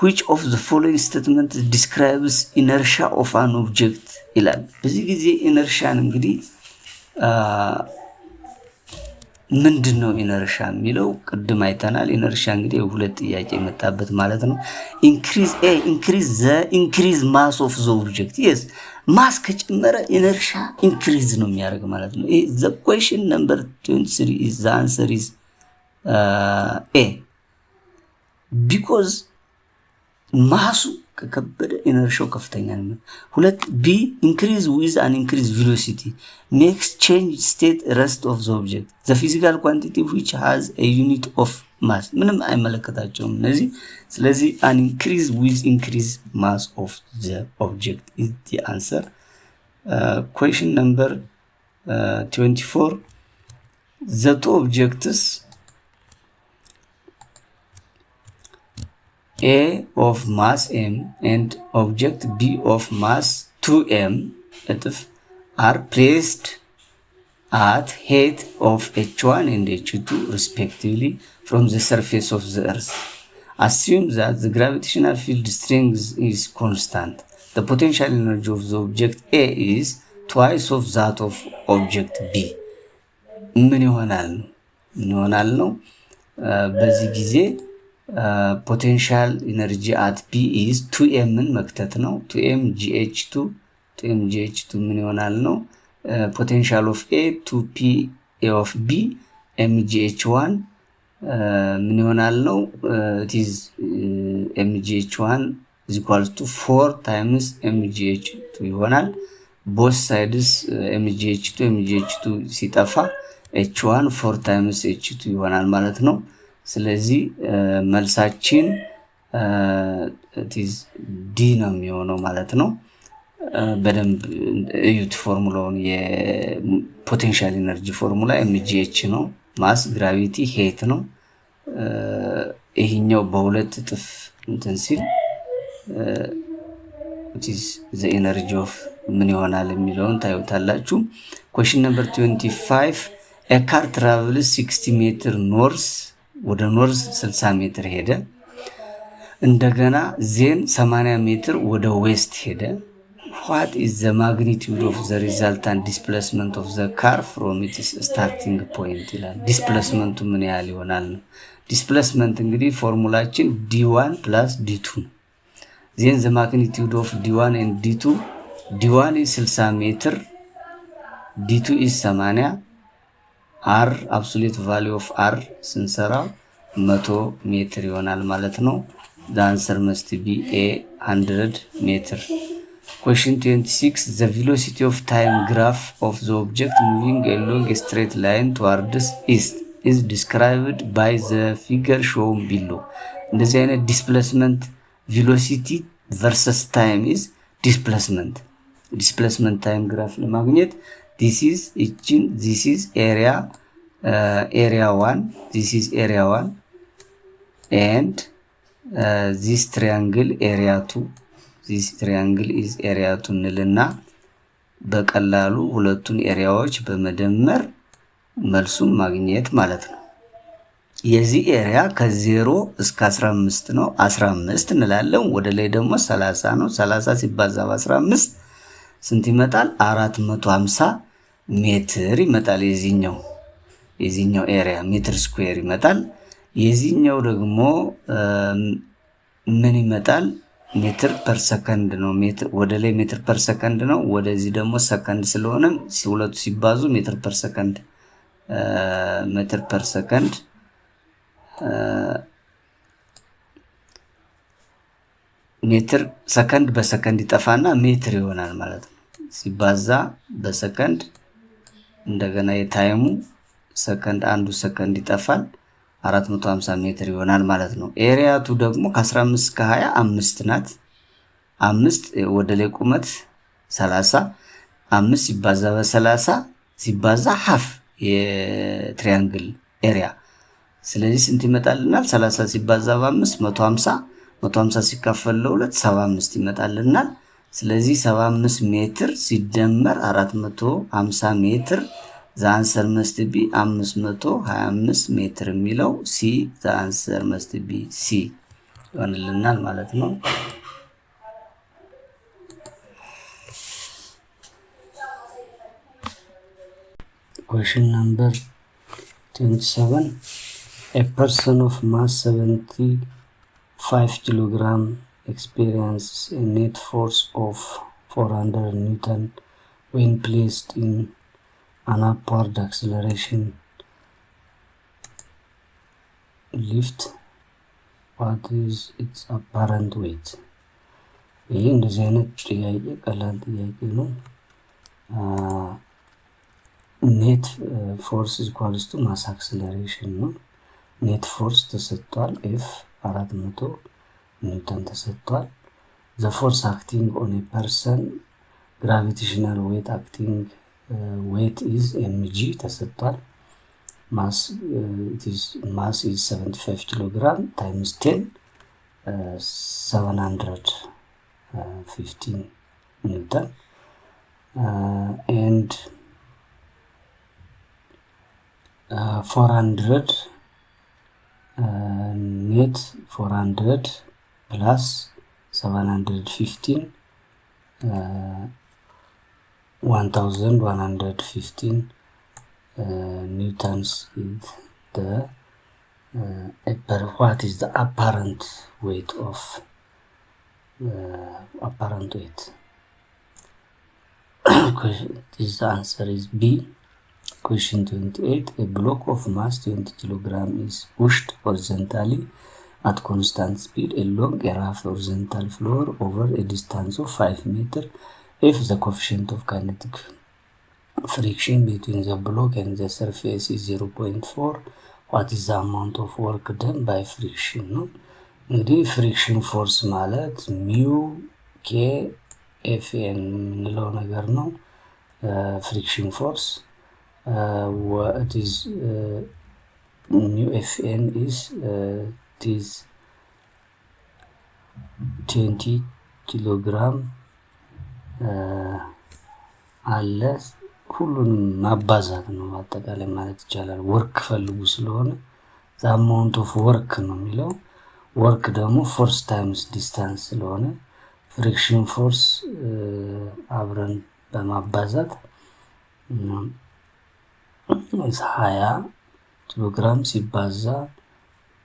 which of the following statements describes inertia of an object ይላል። በዚህ ጊዜ ኢነርሻን እንግዲህ ምንድነው ኢነርሻ የሚለው ቅድም አይተናል። ኢነርሻ እንግዲህ ሁለት ጥያቄ መጣበት ማለት ነው። increase mass of the object. yes ማስ ከጨመረ ኢነርሻ ኢንክሪዝ ነው የሚያደርግ ማለት ነው። the question number 23 is the answer is A because ማሱ ከከበደ ኢነርሻው ከፍተኛ ነው። ሁለት B increase with an increased velocity makes change state rest of the object. the physical quantity which has a unit of mass ምንም አይመለከታቸውም እነዚህ። ስለዚህ an increase with increased mass of the object is the answer. question number 24 the two objects A of mass m and object B of mass 2m are placed at height of h1 and h2 respectively from the surface of the earth. Assume that the gravitational field strength is constant. The potential energy of the object A is twice of that of object B. ምን ይሆናል ነው በዚህ ጊዜ potential energy at B is 2m ን መክተት ነው። 2m GH2 ምን ይሆናል ነው potential of A 2p A of B mgh1 ምን ይሆናል ነው it is mgh1 is equal to 4 times mgh2 ይሆናል። both sides mgh2 ሲጠፋ h1 4 times h2 ይሆናል ማለት ነው። ስለዚህ መልሳችን it is D ነው የሚሆነው ማለት ነው። በደንብ እዩት ፎርሙላውን የፖቴንሻል ኤነርጂ ፎርሙላ mgh ነው። ማስ ግራቪቲ ሄት ነው። ይሄኛው በሁለት እጥፍ እንትን ሲል which is the energy of ምን ይሆናል የሚለውን ታዩታላችሁ። question number 25 a car travels 60 ሜትር ኖርዝ ወደ ኖርዝ 60 ሜትር ሄደ። እንደገና ዜን 80 ሜትር ወደ ዌስት ሄደ። what is the magnitude of the resultant displacement of the car from its starting point ይላል። ዲስፕሌስመንቱ ምን ያህል ይሆናል ነው። ዲስፕሌስመንት እንግዲህ ፎርሙላችን d1 plus d2 ነው። then the magnitude of d1 and d2 d1 is 60 ሜትር d2 is 80 r absolute value of r ስንሰራ 100 ሜትር ይሆናል ማለት ነው። the answer must be a 100 meter. question 26 the velocity of time graph of the object moving along a straight line towards east is described by the figure shown below. እንደዚህ አይነት displacement velocity versus time is displacement time graph ለማግኘት this is area 1 this is area 1 and this triangle area 2 this triangle is area 2 እንልና በቀላሉ ሁለቱን ኤሪያዎች በመደመር መልሱን ማግኘት ማለት ነው። የዚህ ኤሪያ ከ0 እስከ 15 ነው። 15 እንላለን። ወደ ላይ ደግሞ 30 ነው። 30 ሲባዛ በ15 ስንት ይመጣል? 450 ሜትር ይመጣል። የዚህኛው ኤሪያ ሜትር ስኩዌር ይመጣል። የዚህኛው ደግሞ ምን ይመጣል? ሜትር ፐር ሰከንድ ነው። ሜትር ወደ ላይ ሜትር ፐር ሰከንድ ነው። ወደዚህ ደግሞ ሰከንድ ስለሆነ ሁለቱ ሲባዙ ሜትር ፐር ሰከንድ ሜትር ሰከንድ በሰከንድ ይጠፋና ሜትር ይሆናል ማለት ነው። ሲባዛ በሰከንድ እንደገና የታይሙ ሰከንድ አንዱ ሰከንድ ይጠፋል 450 ሜትር ይሆናል ማለት ነው። ኤሪያቱ ደግሞ ከ15 እስከ 20 5 ናት። 5 ወደ ላይ ቁመት 30 5 ሲባዛ በ30 ሲባዛ half የትሪያንግል ኤሪያ ስለዚህ ስንት ይመጣልናል? 30 ሲባዛ በ5 150 ሲካፈል ለ2 75 ይመጣልናል። ስለዚህ 75 ሜትር ሲደመር 450 ሜትር the answer must be 525 ሜትር የሚለው C the answer must be C ይሆንልናል ማለት ነው። question number 27 a person of mass 75 kilogram experiences a net force of 400 Newton when placed in an upward acceleration lift. What is its apparent weight? ይህ እንደዚህ አይነት ጥያቄ ቀላል ጥያቄ ነው። ኔት ፎርስ ኢኳልስ ቱ ማስ አክሰለሬሽን ነው። ኔት ፎርስ ተሰጥቷል ኤፍ 400 ኒውተን ተሰጥቷል። ዘ ፎርስ አክቲንግ ኦን ኤ ፐርሰን ግራቪቴሽናል ዌት አክቲንግ weight is mg ተሰጥቷል። mass is 75 kilogram times 10 715 newton and 400 net 400 plus 715 1115 newtons is the what is the apparent weight of this answer is B. question 28 a block of mass 20 kilogram is pushed horizontally at constant speed along a rough horizontal floor over a distance of 5 meters. If the coefficient of kinetic friction between the block and the surface is 0.4, what is the amount of work done by friction? No? እንግዲህ ፍሪክሽን ፎርስ ማለት ሚው ኬ ኤፍኤን የምንለው ነገር ነው። ፍሪክሽን ፎርስ what is mu fn is 20 kilogram አለ። ሁሉንም ማባዛት ነው አጠቃላይ ማለት ይቻላል። ወርክ ፈልጉ ስለሆነ the amount of work ነው የሚለው። ወርክ ደግሞ ፎርስ ታይምስ ዲስታንስ ስለሆነ ፍሪክሽን ፎርስ አብረን በማባዛት 20 ኪሎግራም ሲባዛ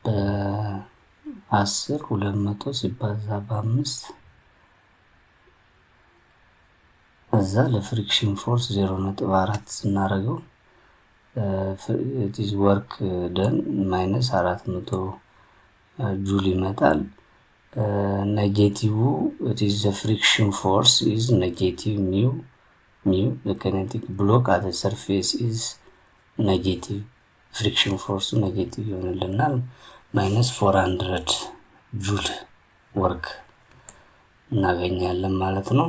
በ10 200 ሲባዛ በ5 እዛ ለፍሪክሽን ፎርስ 0.4 ስናደርገው ኢዝ ወርክ ደን ማይነስ 400 ጁል ይመጣል። ኔጌቲቭ ኢዝ ዘ ፍሪክሽን ፎርስ ኢዝ ኔጌቲቭ ሚው the kinetic block at the surface is ኔጌቲቭ ፍሪክሽን ፎርሱ ኔጌቲቭ ይሆንልናል። ማይነስ 400 ጁል ወርክ እናገኛለን ማለት ነው።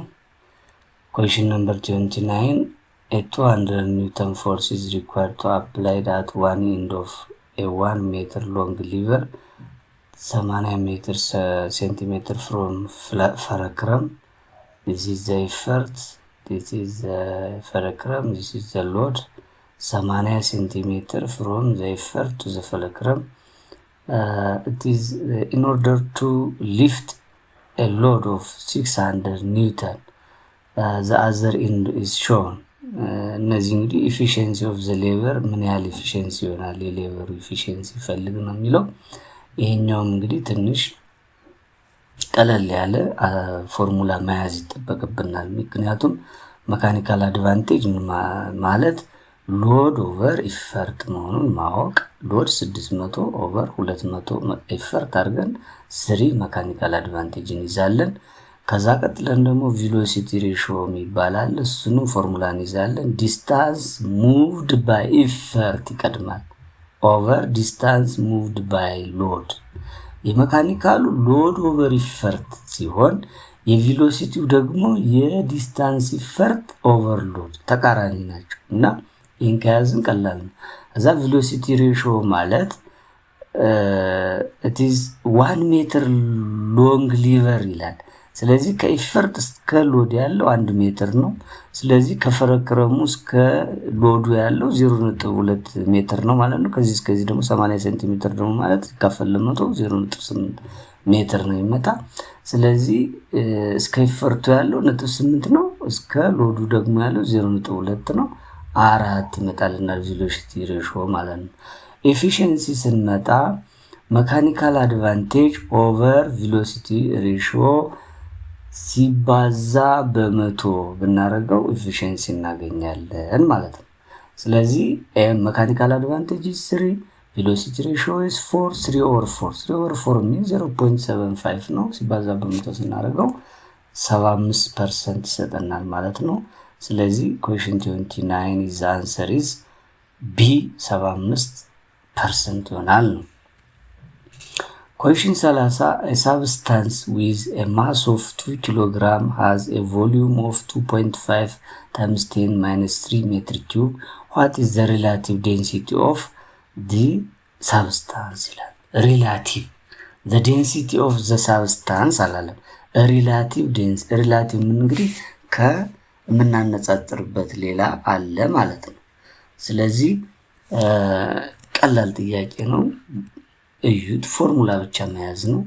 Question number 29. A 200 Newton force is required to applied at one end of a 1 meter long lever 80 meter centimeter from fulcrum. This is the effort. This is the fulcrum. This is the load. 80 centimeter from the effort to the fulcrum. It is in order to lift a load of 600 Newton. The other end is shown. እነዚህ እንግዲህ ኢፊሽንሲ ኦፍ ዘ ሌቨር ምን ያህል ኢፊሽንሲ ይሆናል የሌቨሩ ኢፊሽንሲ ፈልግ ነው የሚለው። ይሄኛውም እንግዲህ ትንሽ ቀለል ያለ ፎርሙላ መያዝ ይጠበቅብናል። ምክንያቱም መካኒካል አድቫንቴጅ ማለት ሎድ ኦቨር ኢፈርት መሆኑን ማወቅ። ሎድ 600 ኦቨር 200 ኢፈርት አድርገን 3 መካኒካል አድቫንቴጅ እንይዛለን። ከዛ ቀጥለን ደግሞ ቬሎሲቲ ሬሽዮ ይባላል። እሱንም ፎርሙላ እንይዛለን። ዲስታንስ ሙቭድ ባይ ኢፈርት ይቀድማል ኦቨር ዲስታንስ ሙቭድ ባይ ሎድ። የመካኒካሉ ሎድ ኦቨር ኢፈርት ሲሆን የቬሎሲቲው ደግሞ የዲስታንስ ኢፈርት ኦቨር ሎድ ተቃራኒ ናቸው እና ይህን ከያዝን ቀላል ነው። እዛ ቬሎሲቲ ሬሽዮ ማለት it is 1 ሜትር ሎንግ ሊቨር ይላል። ስለዚህ ከኢፈርት እስከ ሎድ ያለው 1 ሜትር ነው። ስለዚህ ከፈረክረሙ እስከ ሎዱ ያለው 0.2 ሜትር ነው ማለት ነው። ከዚህ እስከዚህ ደግሞ 80 ሴንቲሜትር ደግሞ ማለት ይካፈል ለ100 0.8 ሜትር ነው ይመጣ። ስለዚህ እስከ ኢፈርቱ ያለው 0.8 ነው፣ እስከ ሎዱ ደግሞ ያለው 0.2 ነው። 4 ይመጣልናል ቬሎሲቲ ሬሽዮ ማለት ነው። ኤፊሺየንሲ ስንመጣ መካኒካል አድቫንቴጅ ኦቨር ቬሎሲቲ ሬሽዮ ሲባዛ በ100 ብናረገው ኤፊሺየንሲ እናገኛለን ማለት ነው። ስለዚህ መካኒካል አድቫንቴጅ 3 ቬሎሲቲ ሬሽዮ 4 3 over 4 means 0.75 ነው። ሲባዛ በ100 ስናረገው 75% ይሰጠናል ማለት ነው። ስለዚህ question 29 is the answer is B 75% ይሆናል ነው። Question 30. A substance with a mass of 2 kg has a volume of 2.5 times 10 minus 3 meter cube. What is the relative density of the substance? Relative. The density of the substance አላለም። relative density. relative ምን እንግዲህ ከምናነጻጽርበት ሌላ አለ ማለት ነው። ስለዚህ ቀላል ጥያቄ ነው። እዩት፣ ፎርሙላ ብቻ መያዝ ነው።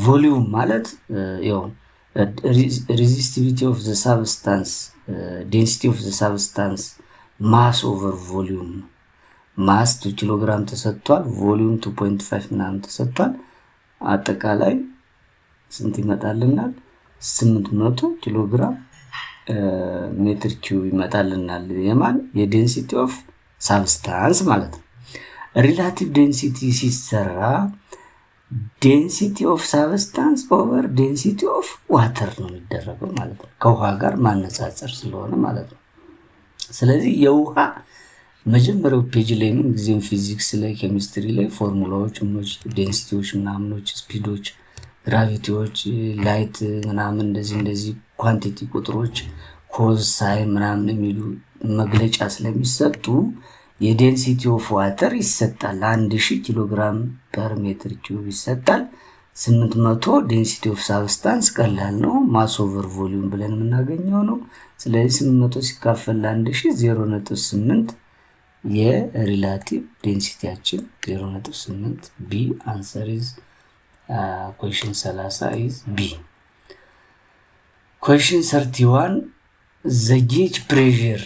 ቮሊዩም ማለት ያው ሬዚስቲቪቲ ኦፍ ዘ ሳብስታንስ ዴንሲቲ ኦፍ ዘ ሳብስታንስ ማስ ኦቨር ቮሊዩም ነው። ማስ 2 ኪሎ ግራም ተሰጥቷል፣ ቮሊዩም 2.5 ምናምን ተሰጥቷል። አጠቃላይ ስንት ይመጣልናል? 800 ኪሎ ግራም ሜትር ኪዩብ ይመጣልናል። የማን የዴንሲቲ ኦፍ ሳብስታንስ ማለት ነው። ሪላቲቭ ዴንሲቲ ሲሰራ ዴንሲቲ ኦፍ ሳብስታንስ ኦቨር ዴንሲቲ ኦፍ ዋተር ነው የሚደረገው ማለት ነው። ከውሃ ጋር ማነጻጸር ስለሆነ ማለት ነው። ስለዚህ የውሃ መጀመሪያው ፔጅ ላይ ምን ጊዜም ፊዚክስ ላይ ኬሚስትሪ ላይ ፎርሙላዎች ዴንሲቲዎች ምናምኖች ስፒዶች ግራቪቲዎች ላይት ምናምን እንደዚህ ኳንቲቲ ቁጥሮች ኮዝ ሳይን ምናምን የሚሉ መግለጫ ስለሚሰጡ የዴንሲቲ ኦፍ ዋተር ይሰጣል። 1000 ኪሎ ግራም ፐር ሜትር ኪዩብ ይሰጣል። 800 ዴንሲቲ ኦፍ ሳብስታንስ ቀላል ነው። ማስ ኦቨር ቮሊዩም ብለን የምናገኘው ነው። ስለዚህ 800 ሲካፈል ለ1000 0.8 የሪላቲቭ ዴንሲቲያችን 0.8 ቢ አንሰር ኢዝ ኩዌስችን 30 ኢዝ ቢ። ኩዌስችን 31 the gauge pressure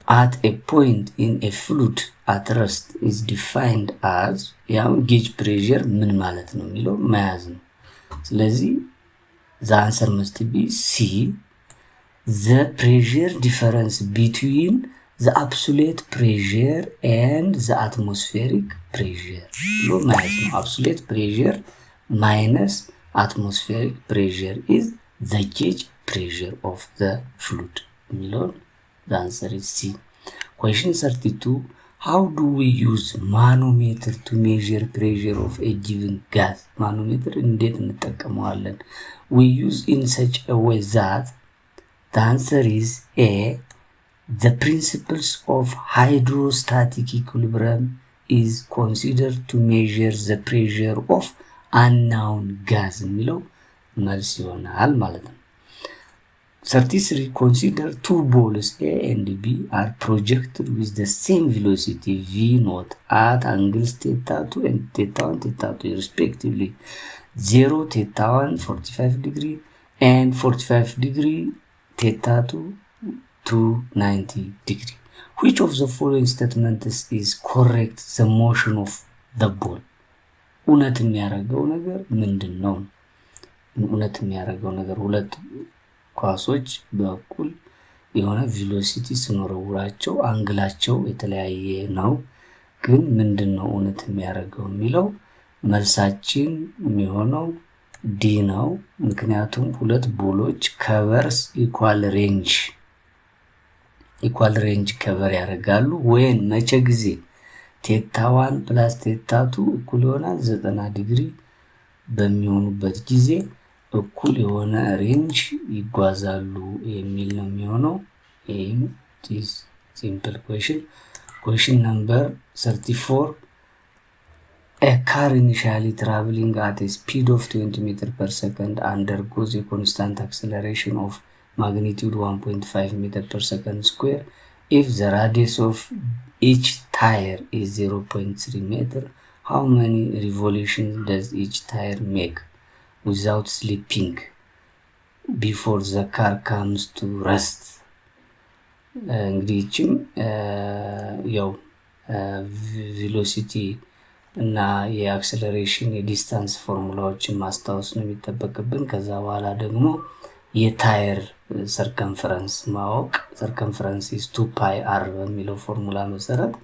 at a point in a fluid at rest is defined as ያው ጌጅ ፕሬሸር ምን ማለት ነው የሚለው መያዝ ነው። ስለዚህ the answer must be C, the pressure difference between the absolute pressure and the atmospheric pressure ብሎ መያዝ ነው። absolute pressure minus atmospheric pressure is the gauge pressure of the fluid የሚለው the answer is C. Question 32, how do we use manometer to measure pressure of a given gas? Manometer እንዴት እንጠቀመዋለን? We use in such a way that the answer is A, the principles of hydrostatic equilibrium is considered to measure the pressure of unknown gas የሚለው መልስ ይሆናል ማለት ነው። 33, consider two balls A and B are projected with the same velocity v0 at angles theta 2 and theta 1 theta 2 respectively 0 theta 1 45 degree and 45 degree theta 2 to 90 degree. Which of the following statements is correct? The motion of the ball. እውነት የሚያደርገው ነገር ምንድን ነው? እውነት የሚያደርገው ነገር ሁለት ኳሶች በኩል የሆነ ቬሎሲቲ ሲኖረውራቸው አንግላቸው የተለያየ ነው። ግን ምንድነው እውነት የሚያደርገው የሚለው መልሳችን የሚሆነው ዲ ነው። ምክንያቱም ሁለት ቦሎች ከቨርስ ኢኳል ሬንጅ ከቨር ያደርጋሉ። ወይን መቼ ጊዜ ቴታ 1 ፕላስ ቴታ 2 እኩል ይሆናል 90 ዲግሪ በሚሆኑበት ጊዜ እኩል የሆነ ሬንጅ ይጓዛሉ የሚል ነው የሚሆነው። ይሄም is simple question. Question number 34, a car initially traveling at a speed of 20 meter per second undergoes a constant acceleration of magnitude 1.5 meter per second square if the radius of each tire is 0.3 meter. How many revolutions does each tire make without sleeping before the car comes to rest? እንግዲህም ያው ቬሎሲቲ እና የአክሰለሬሽን የዲስታንስ ፎርሙላዎችን ማስታወስ ነው የሚጠበቅብን። ከዛ በኋላ ደግሞ የታየር ሰርከምፈረንስ ማወቅ። ሰርከምፈረንስ is 2 pi r በሚለው ፎርሙላ መሰረት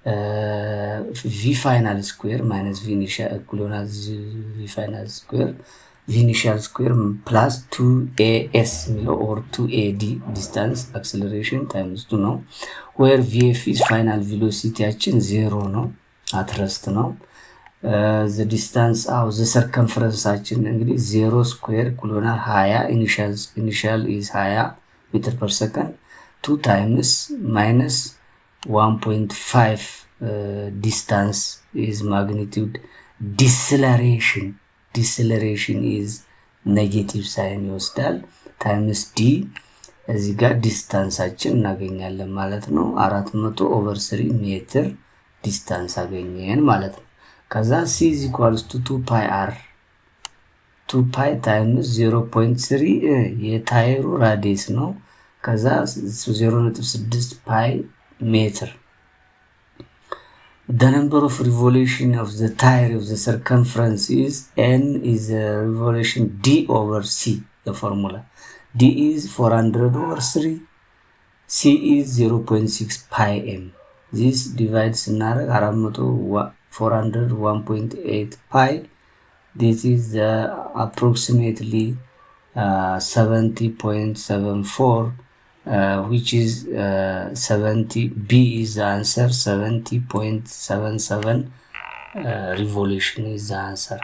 v final square minus v initial እኩል ይሆናል v final square v initial square plus 2as የሚለው or 2ad distance acceleration times 2 ነው። where vf is final velocity ያችን 0 ነው at rest ነው። the distance the circumference አችን እንግዲህ 0 square እኩል ይሆናል 20 initial is 20 meter per second 2 times minus 1.5 distance is magnitude. Deceleration is negative sign ይወስዳል times d እዚህ ጋር ዲስታንሳችን እናገኛለን ማለት ነው። 400/3 ሜትር ዲስታንስ አገኘን ማለት ነው። ከዛ c is equals to 2 pi r 2 pi times 0.3 የታየሩ ራዲየስ ነው። ከዛ 0.6 pi ሜትር the number of revolution of the tire of the circumference is n is a revolution d over c. The formula d is 400/3 c is 0.6 pi m. this divides እናደርግ 400 1.8 pi. this is approximately 70.74 which is 70. B is the answer. 70.77 revolution is the answer.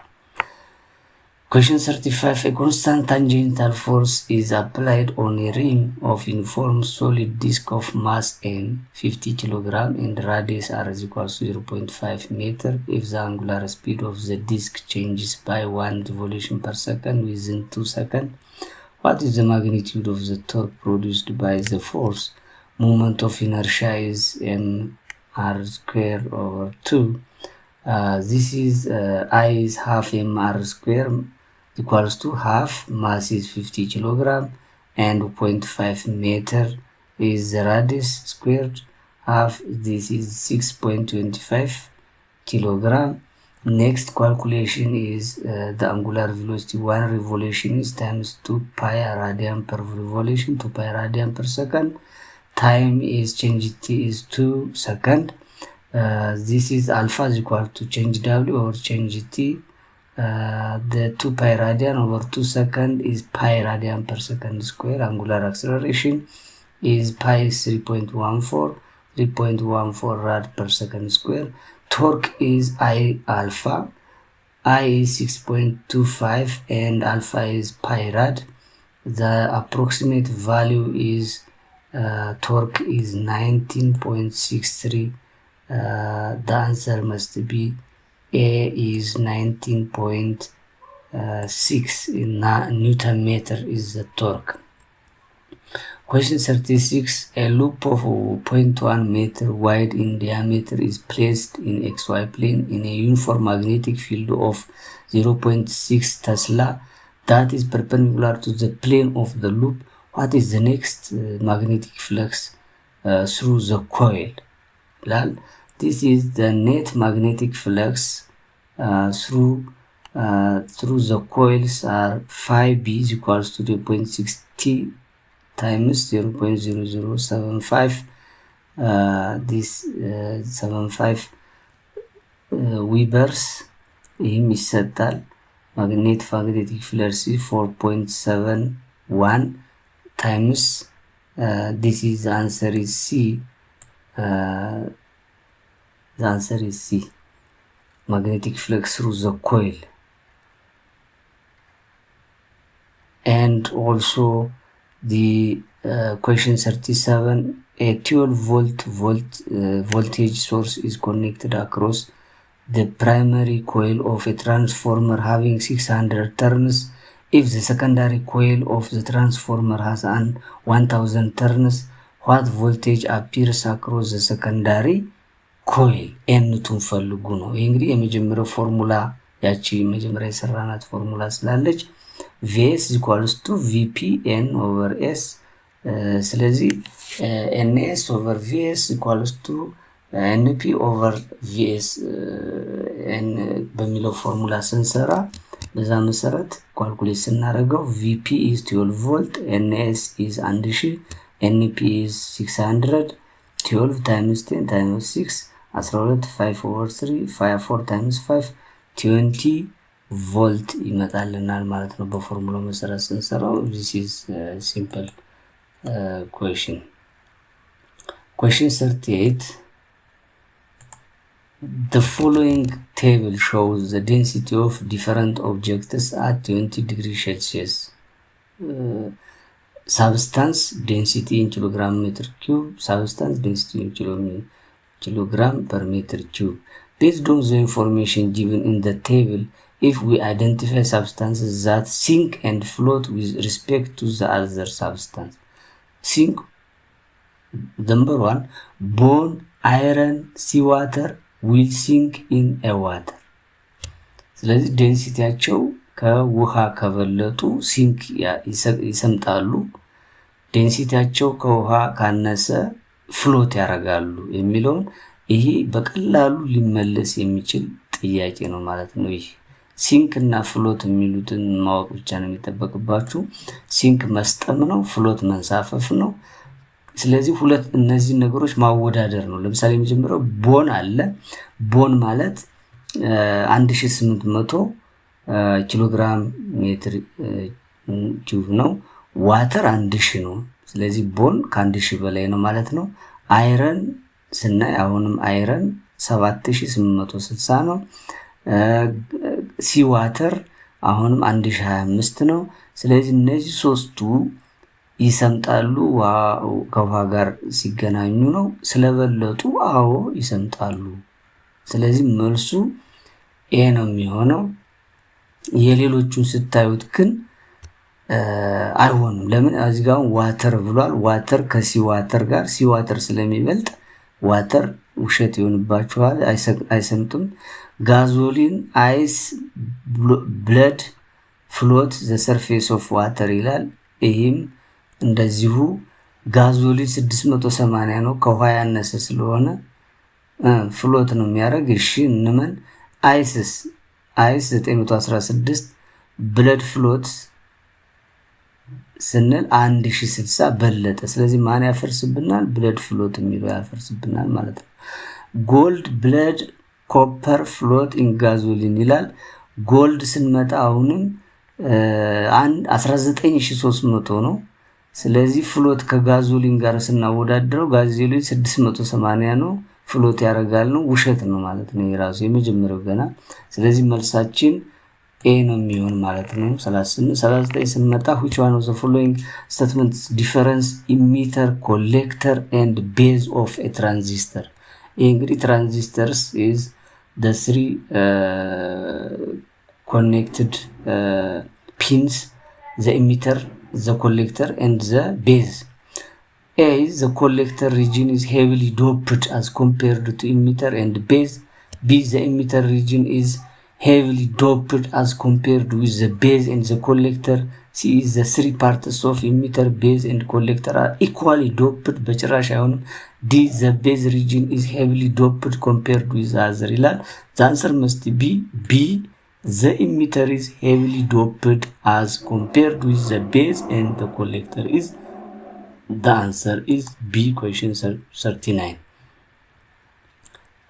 Question 35. A constant tangential force is applied on a ring of uniform solid disk of mass n 50 kg and radius r is equals to 0.5 meter if the angular speed of the disk changes by 1 revolution per second within 2 seconds. What is the magnitude of the torque produced by the force? Moment of inertia is mr square over 2. This is I is half mr square equals to half, mass is 50 kilogram, and 0.5 meter is the radius squared, half, this is 6.25 kilogram. Next calculation is the angular velocity, 1 revolution is times 2 pi radian per revolution, 2 pi radian per second. Time is change t is 2 seconds. This is alpha is equal to change w or change t. The 2 pi radian over 2 second is pi radian per second square. Angular acceleration is pi 3.14 rad per second square. Torque is I alpha. I is 6.25 and alpha is pi rad. The approximate value is torque is 19.63. The answer must be A is 19.6 in Newton meter is the torque. Question 36. A loop of 0.1 meter wide in diameter is placed in XY plane in a uniform magnetic field of 0.6 Tesla that is perpendicular to the plane of the loop. What is the next magnetic flux through the coil? This is the net magnetic flux through the coils are 5b is equals to 0.6 t times 0.0075 this 75 ዊበርስ ይህም ይሰጣል። magnetic flux 4.71 times this is the answer is C. The answer is C. Magnetic flux through the coil. And also the question 37. A 12 volt voltage source is connected across the primary coil of a transformer having 600 turns. If the secondary coil of the transformer has 1000 turns, what voltage appears across the secondary coil? ኤንቱን ፈልጉ ነው። ይህ እንግዲህ የመጀመሪያው ፎርሙላ ያቺ መጀመሪያ የሰራናት ፎርሙላ ስላለች ቪኤስ ኢኳልስ ቱ ቪፒ ኤን ኦቨር ኤስ። ስለዚህ ኤንኤስ ኦቨር ቪኤስ ኢኳልስ ቱ ኤንፒ ኦቨር ቪኤስ በሚለው ፎርሙላ ስንሰራ በዛ መሰረት ኳልኩሌት ስናደርገው ቪፒ ኢዝ 12 ቮልት፣ ኤንኤስ ኢዝ 1000፣ ኤንፒ ኢዝ 600፣ 12 ታይምስ 10 ታይምስ 6 12 5 over 3 4 times 5 20 volt ይመጣልናል ማለት ነው በፎርሙላው መሰረት ስንሰራው። this is simple question. Question 38. The following table shows the density of different objects at 20 degrees Celsius. Substance density in kilogram meter cube, substance density in kilogram per meter cube. Based on the information given in the table, if we identify substances that sink and float with respect to the other substance. Sink, number 1, bone, iron, seawater will sink in a water. ስለዚህ ዴንሲቲያቸው ከውሃ ከበለጡ ሲንክ ይሰምጣሉ፣ ዴንሲቲያቸው ከውሃ ካነሰ ፍሎት ያደርጋሉ የሚለውን ይሄ በቀላሉ ሊመለስ የሚችል ጥያቄ ነው ማለት ነው። ይሄ ሲንክ እና ፍሎት የሚሉትን ማወቅ ብቻ ነው የሚጠበቅባችሁ። ሲንክ መስጠም ነው፣ ፍሎት መንሳፈፍ ነው። ስለዚህ ሁለት እነዚህ ነገሮች ማወዳደር ነው። ለምሳሌ የመጀመሪያው ቦን አለ። ቦን ማለት 1800 ኪሎግራም ሜትር ኪዩብ ነው። ዋተር 1000 ነው። ስለዚህ ቦን ከ1000 በላይ ነው ማለት ነው። አይረን ስናይ አሁንም አይረን 7860 ነው። ሲ ዋተር አሁንም 1025 ነው። ስለዚህ እነዚህ ሶስቱ ይሰምጣሉ ከውሃ ጋር ሲገናኙ ነው። ስለበለጡ አዎ ይሰምጣሉ። ስለዚህ መልሱ ኤ ነው የሚሆነው። የሌሎቹን ስታዩት ግን አይሆንም። ለምን? እዚህ ጋር ዋተር ብሏል። ዋተር ከሲ ዋተር ጋር ሲ ዋተር ስለሚበልጥ ዋተር ውሸት ይሆንባችኋል፣ አይሰምጥም። ጋዞሊን አይስ ብለድ ፍሎት ዘ ሰርፌስ ኦፍ ዋተር ይላል። ይህም እንደዚሁ ጋዞሊን 680 ነው፣ ከውሃ ያነሰ ስለሆነ ፍሎት ነው የሚያደርግ። እሺ እንመን። አይስ 916 ብለድ ፍሎት ስንል 1060 በለጠ። ስለዚህ ማን ያፈርስብናል? ብለድ ፍሎት የሚለው ያፈርስብናል ማለት ነው። ጎልድ ብለድ ኮፐር ፍሎት ኢን ጋዞሊን ይላል። ጎልድ ስንመጣ አሁንም 19300 ነው። ስለዚህ ፍሎት ከጋዞሊን ጋር ስናወዳድረው ጋዞሊን 680 ነው፣ ፍሎት ያደርጋል ነው። ውሸት ነው ማለት ነው የራሱ የመጀመሪያው ገና። ስለዚህ መልሳችን ኤ ነው የሚሆን ማለት ነው። 39 ስንመጣ which one of the following statements difference emitter collector and base of a transistor? ይህ እንግዲህ transistors is the three connected pins, the emitter, the collector and the base. A, the collector region is heavily doped as compared to emitter and base. B, the emitter region is heavily doped as compared with the base and the collector. C is the three parts of emitter, base and collector are equally doped. በጭራሽ አይሆንም። D, the base region is heavily doped compared with the other ይላል። The answer must be B, the emitter is heavily doped as compared with the base and the collector is. The answer is B, question 39.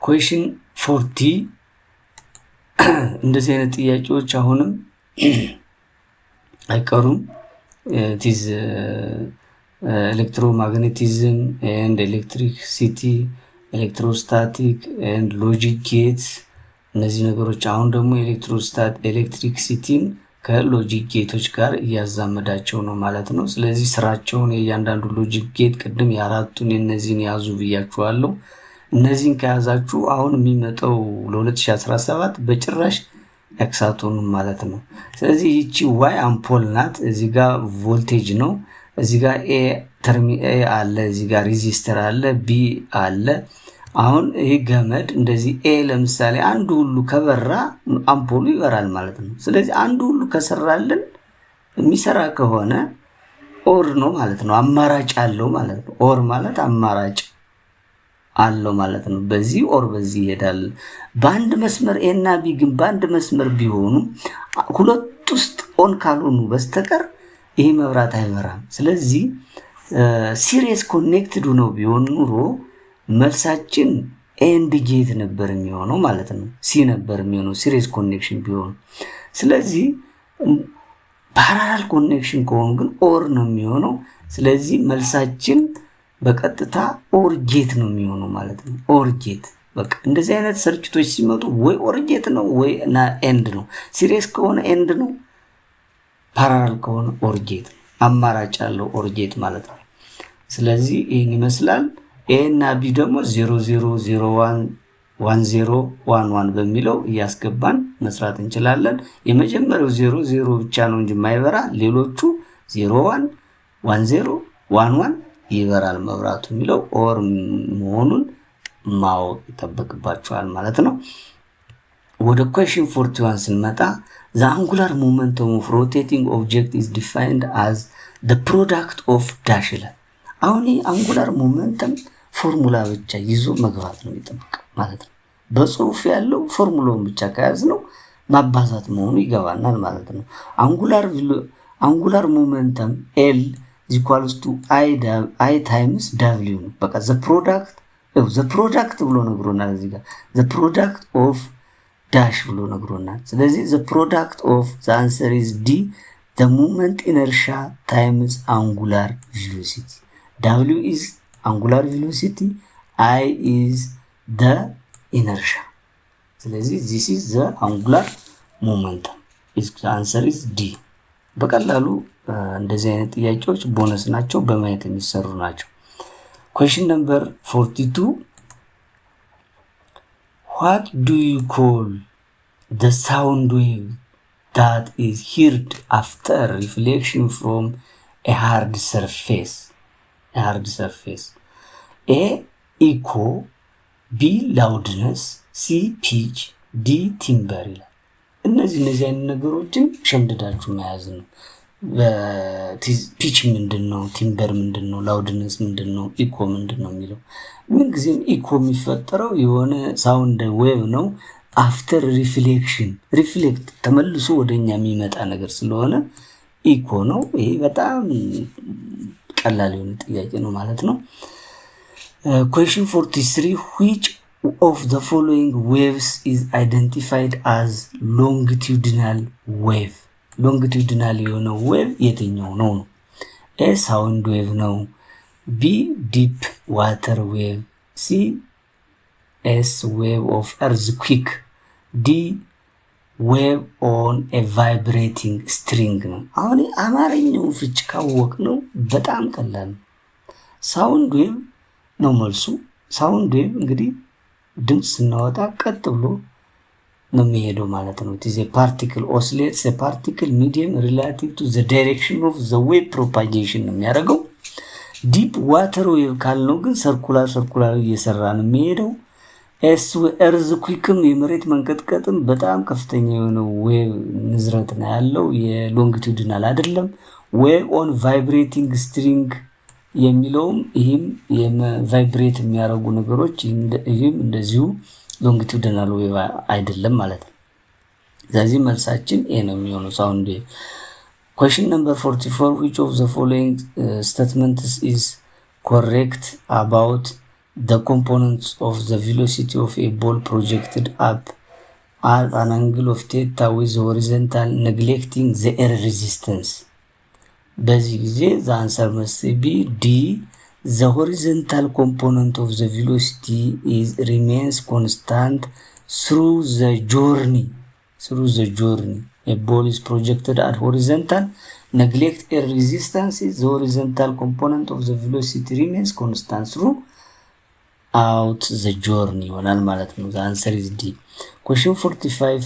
Question 40 እንደዚህ አይነት ጥያቄዎች አሁንም አይቀሩም። it is electromagnetism and electricity, electrostatic and logic gates እነዚህ ነገሮች። አሁን ደግሞ ኤሌክትሪክሲቲን ከሎጂክ ጌቶች ጋር እያዛመዳቸው ነው ማለት ነው። ስለዚህ ስራቸውን የእያንዳንዱ ሎጂክ ጌት ቅድም የአራቱን የነዚህን ያዙ ብያችኋለሁ። እነዚህን ከያዛችሁ አሁን የሚመጣው ለ2017 በጭራሽ ኤክሳቶኑም ማለት ነው። ስለዚህ ይቺ ዋይ አምፖል ናት። እዚህ ጋር ቮልቴጅ ነው። እዚህ ጋር ኤ አለ፣ እዚህ ጋር ሬዚስተር አለ፣ ቢ አለ። አሁን ይህ ገመድ እንደዚህ ኤ ለምሳሌ አንዱ ሁሉ ከበራ አምፖሉ ይበራል ማለት ነው። ስለዚህ አንዱ ሁሉ ከሰራልን የሚሰራ ከሆነ ኦር ነው ማለት ነው። አማራጭ አለው ማለት ነው። ኦር ማለት አማራጭ አለው ማለት ነው። በዚህ ኦር በዚህ ይሄዳል። በአንድ መስመር ኤ እና ቢ ግን በአንድ መስመር ቢሆኑ ሁለት ውስጥ ኦን ካልሆኑ በስተቀር ይሄ መብራት አይበራም። ስለዚህ ሲሪየስ ኮኔክትድ ነው ቢሆን ኑሮ መልሳችን ኤንድ ጌት ነበር የሚሆነው ማለት ነው። ሲ ነበር የሚሆነው ሲሪየስ ኮኔክሽን ቢሆን። ስለዚህ ፓራላል ኮኔክሽን ከሆኑ ግን ኦር ነው የሚሆነው። ስለዚህ መልሳችን በቀጥታ ኦር ጌት ነው የሚሆነው ማለት ነው። ኦር ጌት በቃ እንደዚህ አይነት ሰርኪቶች ሲመጡ ወይ ኦር ጌት ነው ወይ እና ኤንድ ነው። ሲሪየስ ከሆነ ኤንድ ነው፣ ፓራላል ከሆነ ኦር ጌት ነው። አማራጭ ያለው ኦር ጌት ማለት ነው። ስለዚህ ይህን ይመስላል። ኤ እና ቢ ደግሞ 00011011 በሚለው እያስገባን መስራት እንችላለን። የመጀመሪያው 00 ብቻ ነው እንጂ የማይበራ ሌሎቹ 011011 ይበራል መብራቱ የሚለው ኦር መሆኑን ማወቅ ይጠበቅባቸዋል ማለት ነው። ወደ question 41 ስንመጣ the angular momentum of rotating object is defined as the product of dash ይላል። አሁን አንጉላር ሞመንተም ፎርሙላ ብቻ ይዞ መግባት ነው የሚጠበቀው ማለት ነው። በጽሁፍ ያለው ፎርሙላውን ብቻ ከያዝ ነው ማባዛት መሆኑ ይገባናል ማለት ነው። አንጉላር ሞመንተም L equals to I times W ነው። በቃ the product ብሎ ነግሮናል። እዚህ ጋር the product of dash ብሎ ነግሮናል። ስለዚህ the product of the answer is D, the moment inertia times angular velocity. W is angular velocity, I is the inertia. ስለዚህ this is the angular momentum answer is D። በቀላሉ እንደዚህ አይነት ጥያቄዎች ቦነስ ናቸው፣ በማየት የሚሰሩ ናቸው። question number 42 what do you call the sound wave that is heard after reflection from a hard surface? A echo, B loudness, C pitch, D timbre ይላል። እነዚህ አይነት ነገሮችን ሸምድዳችሁ መያዝ ነው። ፒች ምንድነው? ቲምበር ምንድነው? ላውድነስ ምንድነው? ኢኮ ምንድነው የሚለው ምንጊዜም ኢኮ የሚፈጠረው የሆነ ሳውንድ ዌቭ ነው። አፍተር ሪፍሌክት ተመልሶ ወደኛ የሚመጣ ነገር ስለሆነ ኢኮ ነው። ይሄ በጣም ቀላል የሆነ ጥያቄ ነው ማለት ነው። question 43 which of the following waves is identified as longitudinal wave? ሎንጊቱዲናል የሆነ ዌቭ የትኛው ነው? ኤ ሳውንድ ዌቭ ነው፣ ቢ ዲፕ ዋተር ዌቭ፣ ሲ ኤስ ዌቭ ኦፍ እርዝኩዊክ፣ ዲ ዌቭ ኦን ኤ ቫይብሬቲንግ ስትሪንግ ነው። አሁን አማርኛውን ፍች ካወቅ ነው በጣም ቀላል ነው። ሳውንድ ዌቭ ነው መልሱ። ሳውንድ ዌቭ እንግዲህ ድምፅ ስናወጣ ቀጥ ብሎ ነው የሚሄደው ማለት ነው። it is a particle oscillates a particle medium relative to the direction of the wave propagation ነው የሚያደርገው። ዲፕ ዋተር ዌቭ ካልነው ግን ሰርኩላር እየሰራ ነው የሚሄደው። እርዝኩዊክም የመሬት መንቀጥቀጥም በጣም ከፍተኛ የሆነ ዌቭ ንዝረት ነው ያለው፣ የሎንጊቱዲናል አይደለም። ዌቭ ኦን ቫይብሬቲንግ ስትሪንግ የሚለውም ይህም የቫይብሬት የሚያደርጉ ነገሮች ይህም እንደዚሁ ሎንጊቱዲናል ዌቭ አይደለም ማለት ነው። ስለዚህ መልሳችን ኤ ነው የሚሆነው ሳውንድ ዌቭ። question number 44 which of the following statements is correct about the components of the velocity of a ball projected up at an angle of theta with horizontal neglecting the air resistance? በዚህ ጊዜ the answer must be D. The horizontal component of the velocity remains constant through the journey. A ball is projected at horizontal, neglect air resistance, the horizontal component of the velocity remains constant throughout the journey ይሆናል ማለት ነው። The answer is D. question 45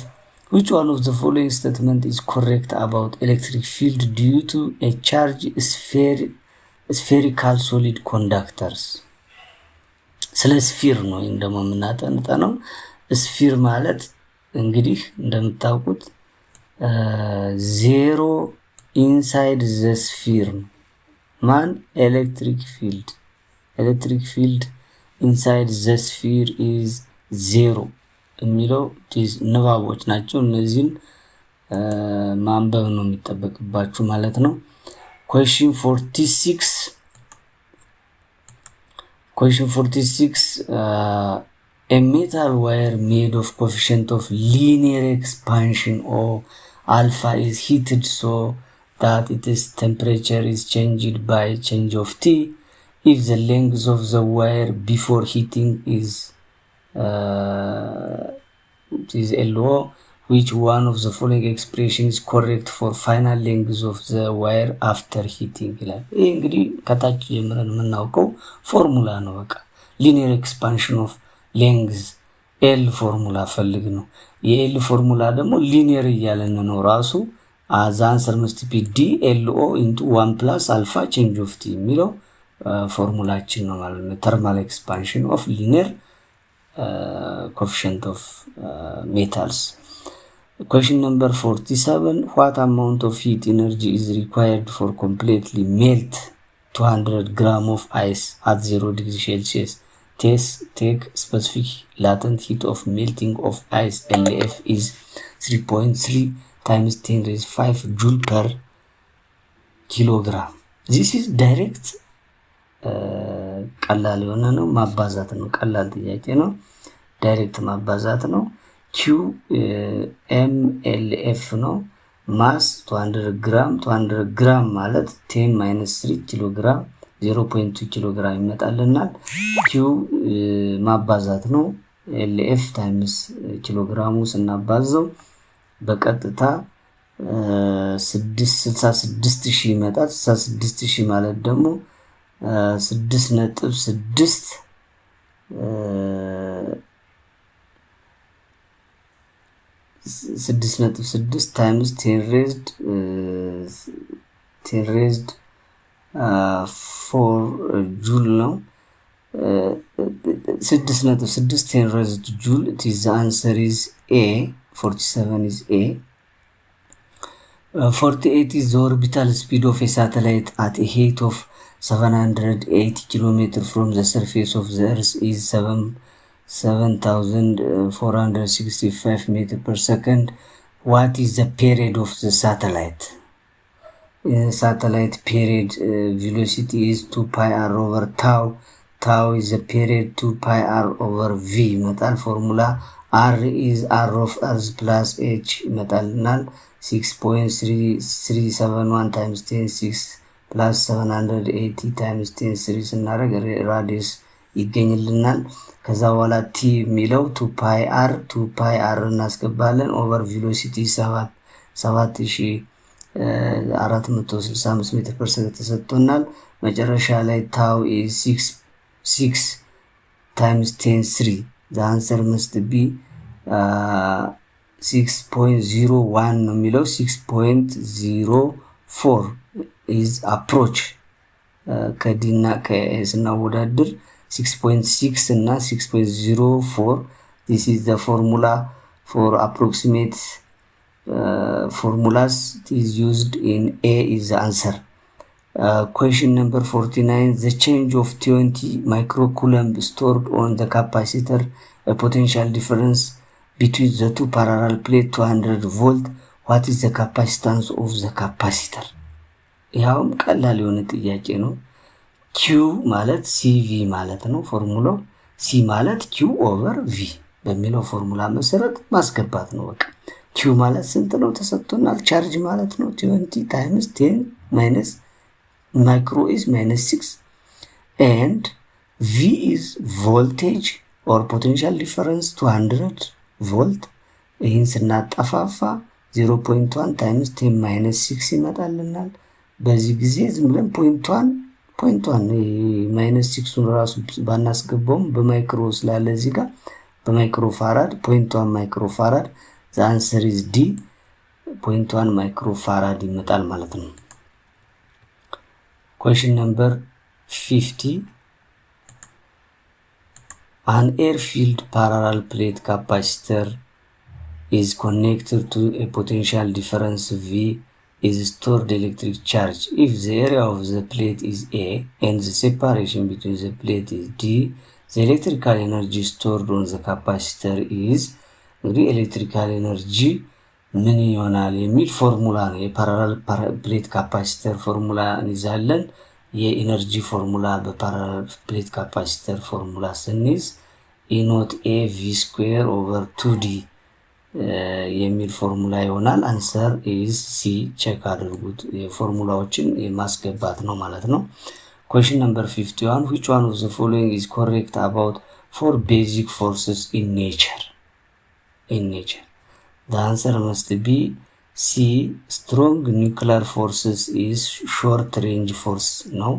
which one of the following statement is correct about electric field due to a charged spherical solid conductors? ስለ ስፊር ነው እንደማ የምናጠነው። ስፊር ማለት እንግዲህ እንደምታውቁት ዜሮ ኢንሳይድ ዘ ስፊር ማን ኤሌክትሪክ ፊልድ ኢንሳይድ ዘ ስፊር ኢዝ ዜሮ የሚለው ንባቦች ናቸው። እነዚህን ማንበብ ነው የሚጠበቅባችሁ ማለት ነው። question 46 a metal wire made of coefficient of linear expansion or alpha is heated so that its temperature is changed by change of T if the length of the wire before heating is LO. which one of the following expression is correct for final length of the wire after heating ይላል። ይሄ እንግዲህ ከታች ጀምረን የምናውቀው ፎርሙላ ነው። በቃ linear expansion of length L ፎርሙላ ፈልግ ነው። የኤል ፎርሙላ ደግሞ ሊኒየር እያለን ነው ራሱ። the answer must be D LO into 1 plus alpha change of T የሚለው ፎርሙላችን ነው ማለት ነው። thermal expansion of linear coefficient of metals. question number 47 what amount of heat energy is required for completely melt 200 gram of ice at 0 degrees Celsius? take specific latent heat of melting of ice. LF is 3.3 times 10 raised 5 joule per kilogram. this is direct ቀላል የሆነ ነው፣ ማባዛት ነው። ቀላል ጥያቄ ነው፣ ዳይሬክት ማባዛት ነው። q mlf ነው። ማስ 200 ግራም ማለት 10 - 3 ኪሎ ግራም 0.2 ኪሎ ግራም ይመጣልናል። q ማባዛት ነው። lf ታይምስ ኪሎ ግራሙ ስናባዛው በቀጥታ 66,000 ይመጣል። 66,000 ማለት ደግሞ 6.6 6.6 ታይምስ 10 raised 4 ጁል ነው። 6.6 10 raised joule. It is the answer is A. 47 is A. 48 is the orbital speed of a satellite at a height of 780 km from the surface of the Earth is 7,465 meters per second. What is the period of the satellite? Satellite period velocity is 2 pi r over tau. Tau is the period 2 pi r over v. Metal formula r is r of earth plus h. Metal null 6.371 times 10 6 plus 780 times 10 3 ስናደርግ ራዲየስ ይገኝልናል። ከዛ በኋላ ቲ የሚለው 2 pi r እናስገባለን ኦቨር ቬሎሲቲ 7465 ሜትር ፐር ሰከንድ ተሰጥቶናል። መጨረሻ ላይ ታው 6 times 10 3 the answer must be 6.01 ነው የሚለው 6.04 is approach ከዲና ከኤስና ወዳድር 6.6 እና 6.04 this is the formula for approximate formulas is used in A is the answer. Question number 49 the change of 20 microcoulomb stored on the capacitor a potential difference between the two parallel plate 200 volt. What is the capacitance of the capacitor? ያውም ቀላል የሆነ ጥያቄ ነው። q ማለት cv ማለት ነው ፎርሙላው። c ማለት q over v በሚለው ፎርሙላ መሰረት ማስገባት ነው በቃ። q ማለት ስንት ነው ተሰጥቶናል? ቻርጅ ማለት ነው 20 times 10 minus micro is minus 6 and v is voltage or potential difference 200 volt. ይህን ስናጠፋፋ 0.1 times 10 minus 6 ይመጣልናል። በዚህ ጊዜ ዝም ብለን ፖይንቷን ማይነስ 6ን ራሱ ባናስገባውም በማይክሮ ስላለ እዚህ ጋር በማይክሮ ፋራድ 0.1 ማይክሮ ፋራድ the answer is D 0.1 ማይክሮ ፋራድ ይመጣል ማለት ነው። question number 50 an air-filled parallel plate capacitor is connected to a potential difference V is stored electric charge. If the area of the plate is A and the separation between the plate is D, the electrical energy stored on the capacitor is electrical energy ምን ይሆናል የሚል ፎርሙላ ነው። የፓራላል ፕሌት ካፓሲተር ፎርሙላ እንይዛለን። የኤነርጂ ፎርሙላ በፓራላል ፕሌት ካፓሲተር ፎርሙላ ስንይዝ E not A V square over 2D የሚል ፎርሙላ ይሆናል። አንሰር ኢዝ ሲ ቼክ አድርጉት። የፎርሙላዎችን የማስገባት ነው ማለት ነው። question number 51 which one of the following is correct about four basic forces in nature? The answer must be C strong nuclear forces is short range force now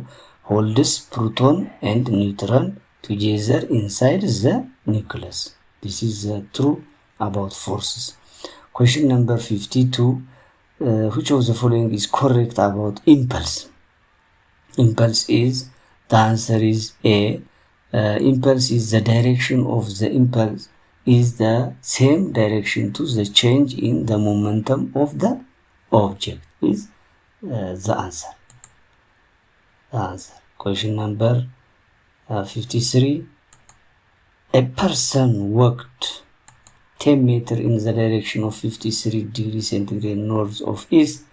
holds proton and neutron together inside the nucleus. This is true about forces. question number 52 which of the following is correct about impulse? Is the answer is A impulse is the direction of the impulse is the same direction to the change in the momentum of the object is the answer. Question number 53 a person walked 10 meters in the direction of 53 degrees centigrade north of east,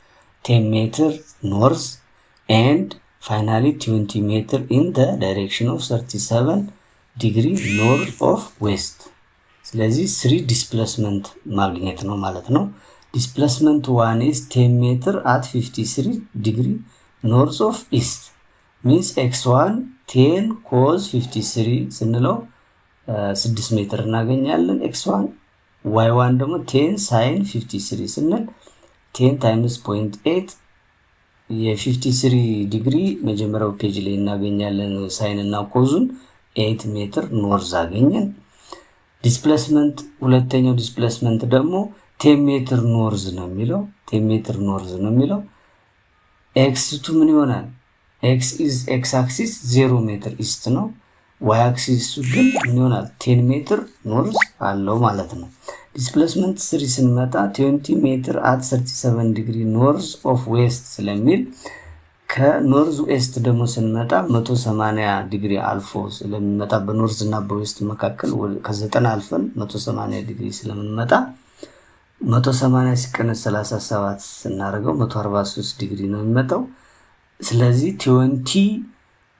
10 meters north, and finally 20 meters in the direction of 37 degrees north of west. ስለዚህ 3 ዲስፕሌስመንት ማግኘት ነው ማለት ነው። ዲስፕሌስመንት 1 is 10 meter at 53 degree north of east means x1 10 cos 53 ስንለው 6 ሜትር እናገኛለን x1 y1 ደግሞ 10 sin 53 ስንል 10 ታይምስ 0.8 የ53 ዲግሪ መጀመሪያው ፔጅ ላይ እናገኛለን ሳይን እና ኮዙን 8 ሜትር ኖርዝ አገኘን። ዲስፕሌስመንት ሁለተኛው ዲስፕሌስመንት ደግሞ 10 ሜትር ኖርዝ ነው የሚለው 10 ሜትር ኖርዝ ነው የሚለው ኤክስ2 ምን ይሆናል? ኤክስ አክሲስ 0 ሜትር ኢስት ነው። ዋይ አክሲስ ግን ምን ይሆናል? 10 ሜትር ኖርዝ አለው ማለት ነው። ዲስፕሌስመንት 3 ስንመጣ 20 ሜትር አት 37 ዲግሪ ኖርዝ ኦፍ ዌስት ስለሚል ከኖርዝ ዌስት ደግሞ ስንመጣ 180 ዲግሪ አልፎ ስለሚመጣ በኖርዝ እና በዌስት መካከል ከ90 አልፈን 180 ዲግሪ ስለምንመጣ 180 ሲቀነስ 37 ስናደርገው 143 ዲግሪ ነው የሚመጣው። ስለዚህ 20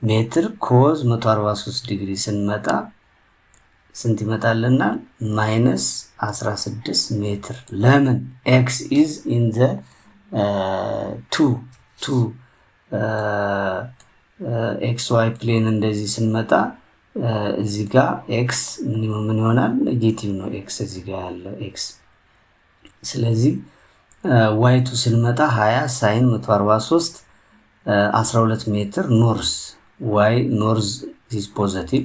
ሜትር ኮዝ 143 ዲግሪ ስንመጣ ስንት ይመጣልና ማይነስ 16 ሜትር። ለምን? ኤክስ ኢዝ ኢን ዘ ቱ ኤክስ ዋይ ፕሌን እንደዚህ ስንመጣ እዚህ ጋር ኤክስ ምን ይሆናል? ኔጌቲቭ ነው ኤክስ እዚህ ጋር ያለው ኤክስ። ስለዚህ ዋይቱ ስንመጣ 20 ሳይን 143 12 ሜትር ኖርዝ ዋይ ኖርዝ ኢዝ ፖዚቲቭ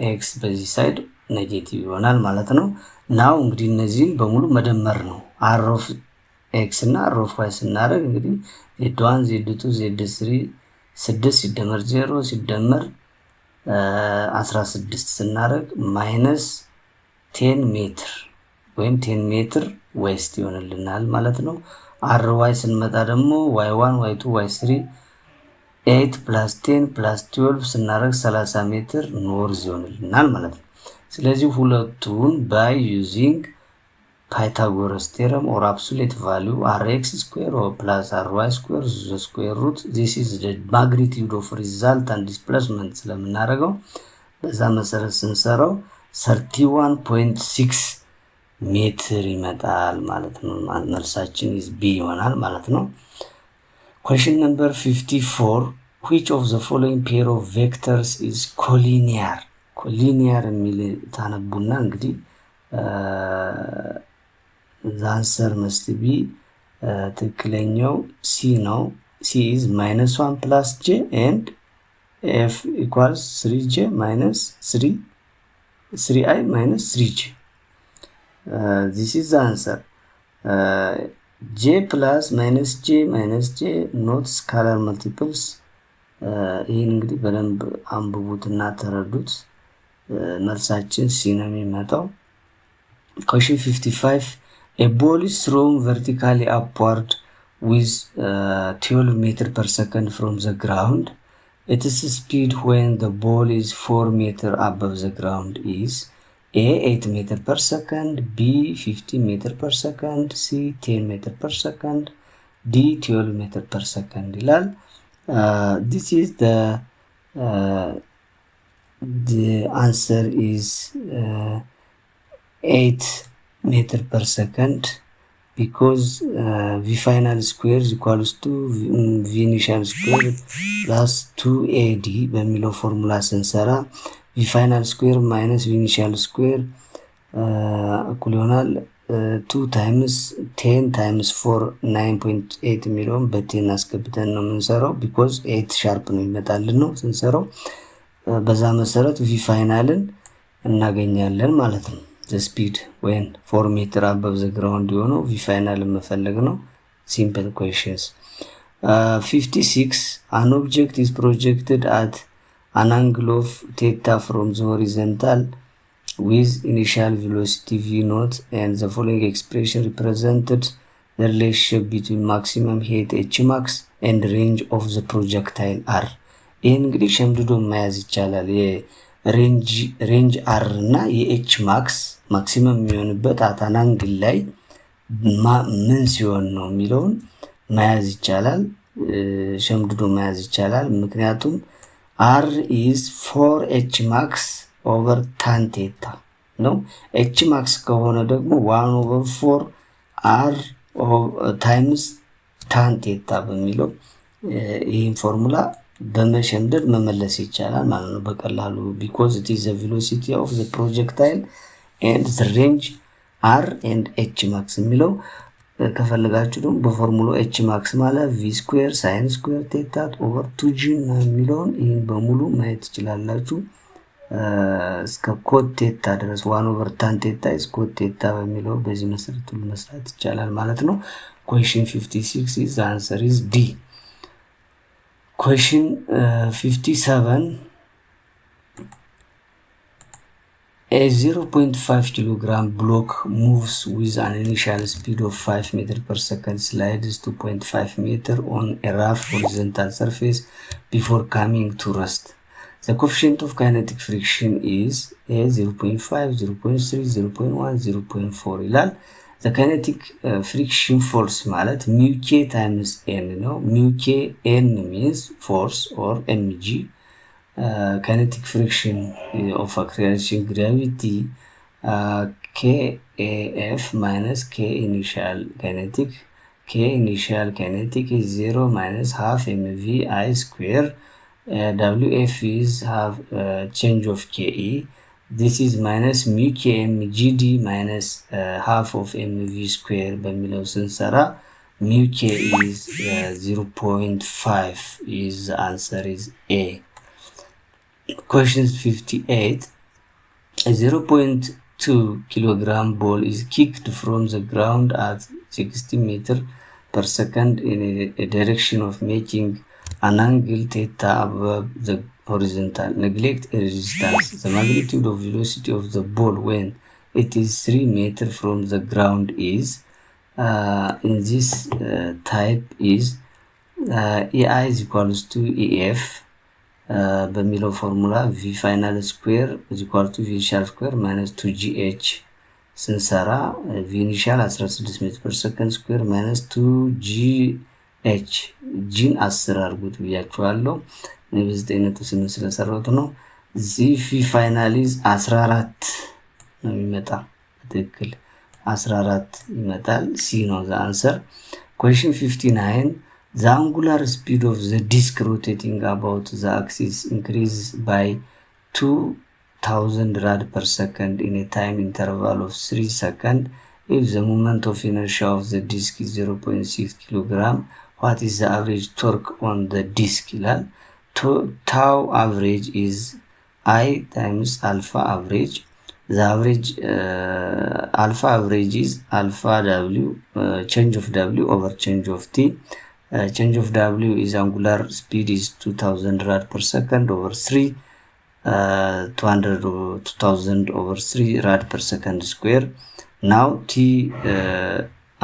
ኤክስ በዚህ ሳይድ ኔጌቲቭ ይሆናል ማለት ነው። ናው እንግዲህ እነዚህን በሙሉ መደመር ነው። አር ኦፍ ኤክስ እና አር ኦፍ ዋይ ስናደርግ እንግዲህ ዜድ1 ዜድ2 ዜድ3 6 ሲደመር 0 ሲደመር 16 ስናደርግ ማይነስ 10 ሜትር ወይም 10 ሜትር ዌስት ይሆንልናል ማለት ነው። አር ዋይ ስንመጣ ደግሞ y1 y2 y3 8 + 10 + 12 ስናደርግ 30 ሜትር ኖርዝ ይሆንልናል ማለት ነው። ስለዚህ ሁለቱን ባይ ዩዚንግ ፓይታጎረስ ቴረም ኦር አብሶሉት ቫልዩ rx ስኩዌር ኦር ፕላስ ry ስኩዌር ዘ ስኩዌር ሩት this is the magnitude of resultant displacement ስለምናደርገው በዛ መሰረት ስንሰራው 31.6 ሜትር ይመጣል ማለት ነው። መልሳችን is B ይሆናል ማለት ነው። Question number 54 which of the following pair of vectors is collinear? collinear የሚል ታነቡና እንግዲህ the answer must be ትክክለኛው C ነው። C is -1 plus j and f equals 3j minus 3i minus 3j. This is the answer. j plus minus j minus j not scalar multiples. ይህን እንግዲህ በደንብ አንብቡትና ተረዱት። መልሳችን C ነው የሚመጣው። Question 55 a ball is thrown vertically upward with 12 meter per second from the ground. Its speed when the ball is 4 meter above the ground is A 8 meter per second, B 15 meter per second, C 10 meter per second, D 12 meter per second ይላል። This is the answer is 8 meter per second because V final square is equals to V initial square plus 2AD በሚለው ፎርሙላ ስንሰራ V final square minus V initial square እኩል ይሆናል 2 times 10 times 4 9.8 የሚለውን በ10 አስገብተን ነው የምንሰራው because 8 ሻርፕ ነው ይመጣልን ነው ስንሰራው። በዛ መሰረት V ፋይናልን እናገኛለን ማለት ነው። the speed when 4 meter above the ground የሆነው V ፋይናልን መፈለግ ነው። simple questions. 56 an object is projected at an angle of theta from the horizontal with initial velocity v naught and the following expression represented the relationship between maximum height h max and range of the projectile r. ይህን እንግዲህ ሸምድዶ መያዝ ይቻላል። የሬንጅ r እና የh max ማክሲመም የሚሆንበት አታን አንግል ላይ ምን ሲሆን ነው የሚለውን መያዝ ይቻላል። ሸምድዶ መያዝ ይቻላል። ምክንያቱም r is 4h max over tan theta ነው። h max ከሆነ ደግሞ 1/4 r times tan theta በሚለው ይህን ፎርሙላ በመሸምደድ መመለስ ይቻላል ማለት ነው በቀላሉ because it is the velocity of the projectile and the range r and h max የሚለው ከፈለጋችሁ ደግሞ በፎርሙላ h ማክስ ማለት v ስኩዌር ሳይን ስኩዌር ቴታ ኦቨር 2g ነው የሚለውን ይህን በሙሉ ማየት ትችላላችሁ። እስከ ኮት ቴታ ድረስ 1 ኦቨር ታን ቴታ ኢዝ ኮት ቴታ በሚለው በዚህ መሰረት ሁሉ መስራት ይቻላል ማለት ነው። question 56 is the answer is D. question 57, a 0.5 kilogram block moves with an initial speed of 5 meter per second, slides 2.5 meter on a rough horizontal surface before coming to rest. The coefficient of kinetic friction is a 0.5, 0.3, 0.1, 0.4 ይላል። the kinetic friction force ማለት mu k times n ነው። mu k n means force or mg. kinetic friction of acceleration gravity kaf minus k initial kinetic. K initial kinetic is 0 minus half mv I square. wf is half change of ke. This is minus mu km gd minus half of mv square በሚለው ስንሰራ mu k is 0.5 is the answer is A. Question 58, a 0.2 kilogram ball is kicked from the ground at 60 meter per second in a direction of making an angle theta above the horizontal. Neglect a resistance. The magnitude of velocity of the ball when it is 3 meters from the ground is in this type is EI is equals to EF በሚለው ፎርሙላ v final square is equal to v initial square minus 2gh ስንሰራ v initial 16 ሜትር per second square minus 2gh ጂን 10 አርጉት ብያችኋለሁ። እኔ በ9.8 ስለሰራሁት ነው። እዚህ v final is 14 ነው የሚመጣው። ትክክል 14 ይመጣል። c ነው the answer. question 59, the angular speed of the disk rotating about the axis increases by 2000 rad per second in a time interval of 3 seconds if the moment of inertia of the disk is 0.6 kilogram. What is the average torque on the disk ይላል። tau average is I times alpha average. The average alpha average is alpha w change of w over change of t. Change of w is angular speed is 2000 rad per second over 3 2000 over 3 rad per second square. Now t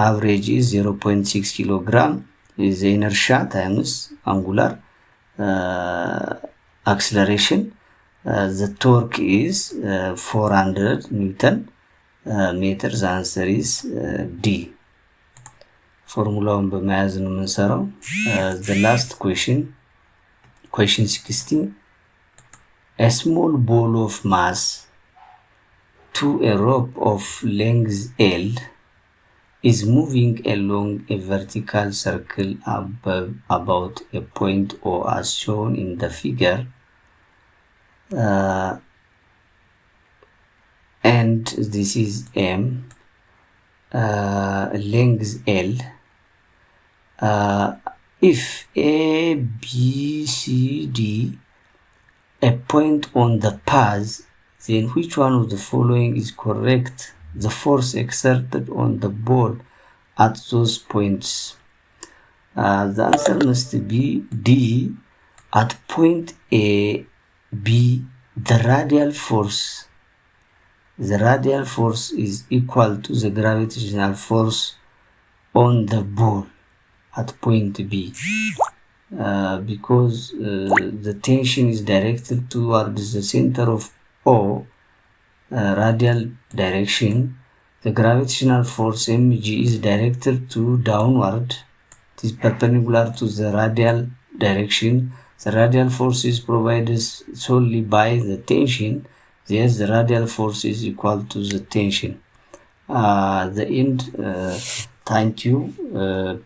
average is 0.6 kilogram is the inertia times angular acceleration. The torque is 400 Newton meters. The answer is D. ፎርሙላውን በመያዝ ነው የምንሰራው። the last question 60, a small ball of mass to a rope of length L is moving along a vertical circle about a point O as shown in the figure, and this is M, length L. If A, B, C, D a point on the path, then which one of the following is correct? The force exerted on the ball at those points. The answer must be D. At point A, B, the radial force is equal to the gravitational force on the ball at point B. Because the tension is directed towards the center of O, radial direction, the gravitational force mg is directed to downward. It is perpendicular to the radial direction. The radial force is provided solely by the tension. Yes, the radial force is equal to the tension. The end. Thank you.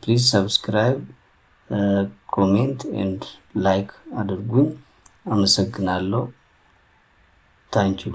Please subscribe, comment and like አድርጉኝ። አመሰግናለሁ። Thank you.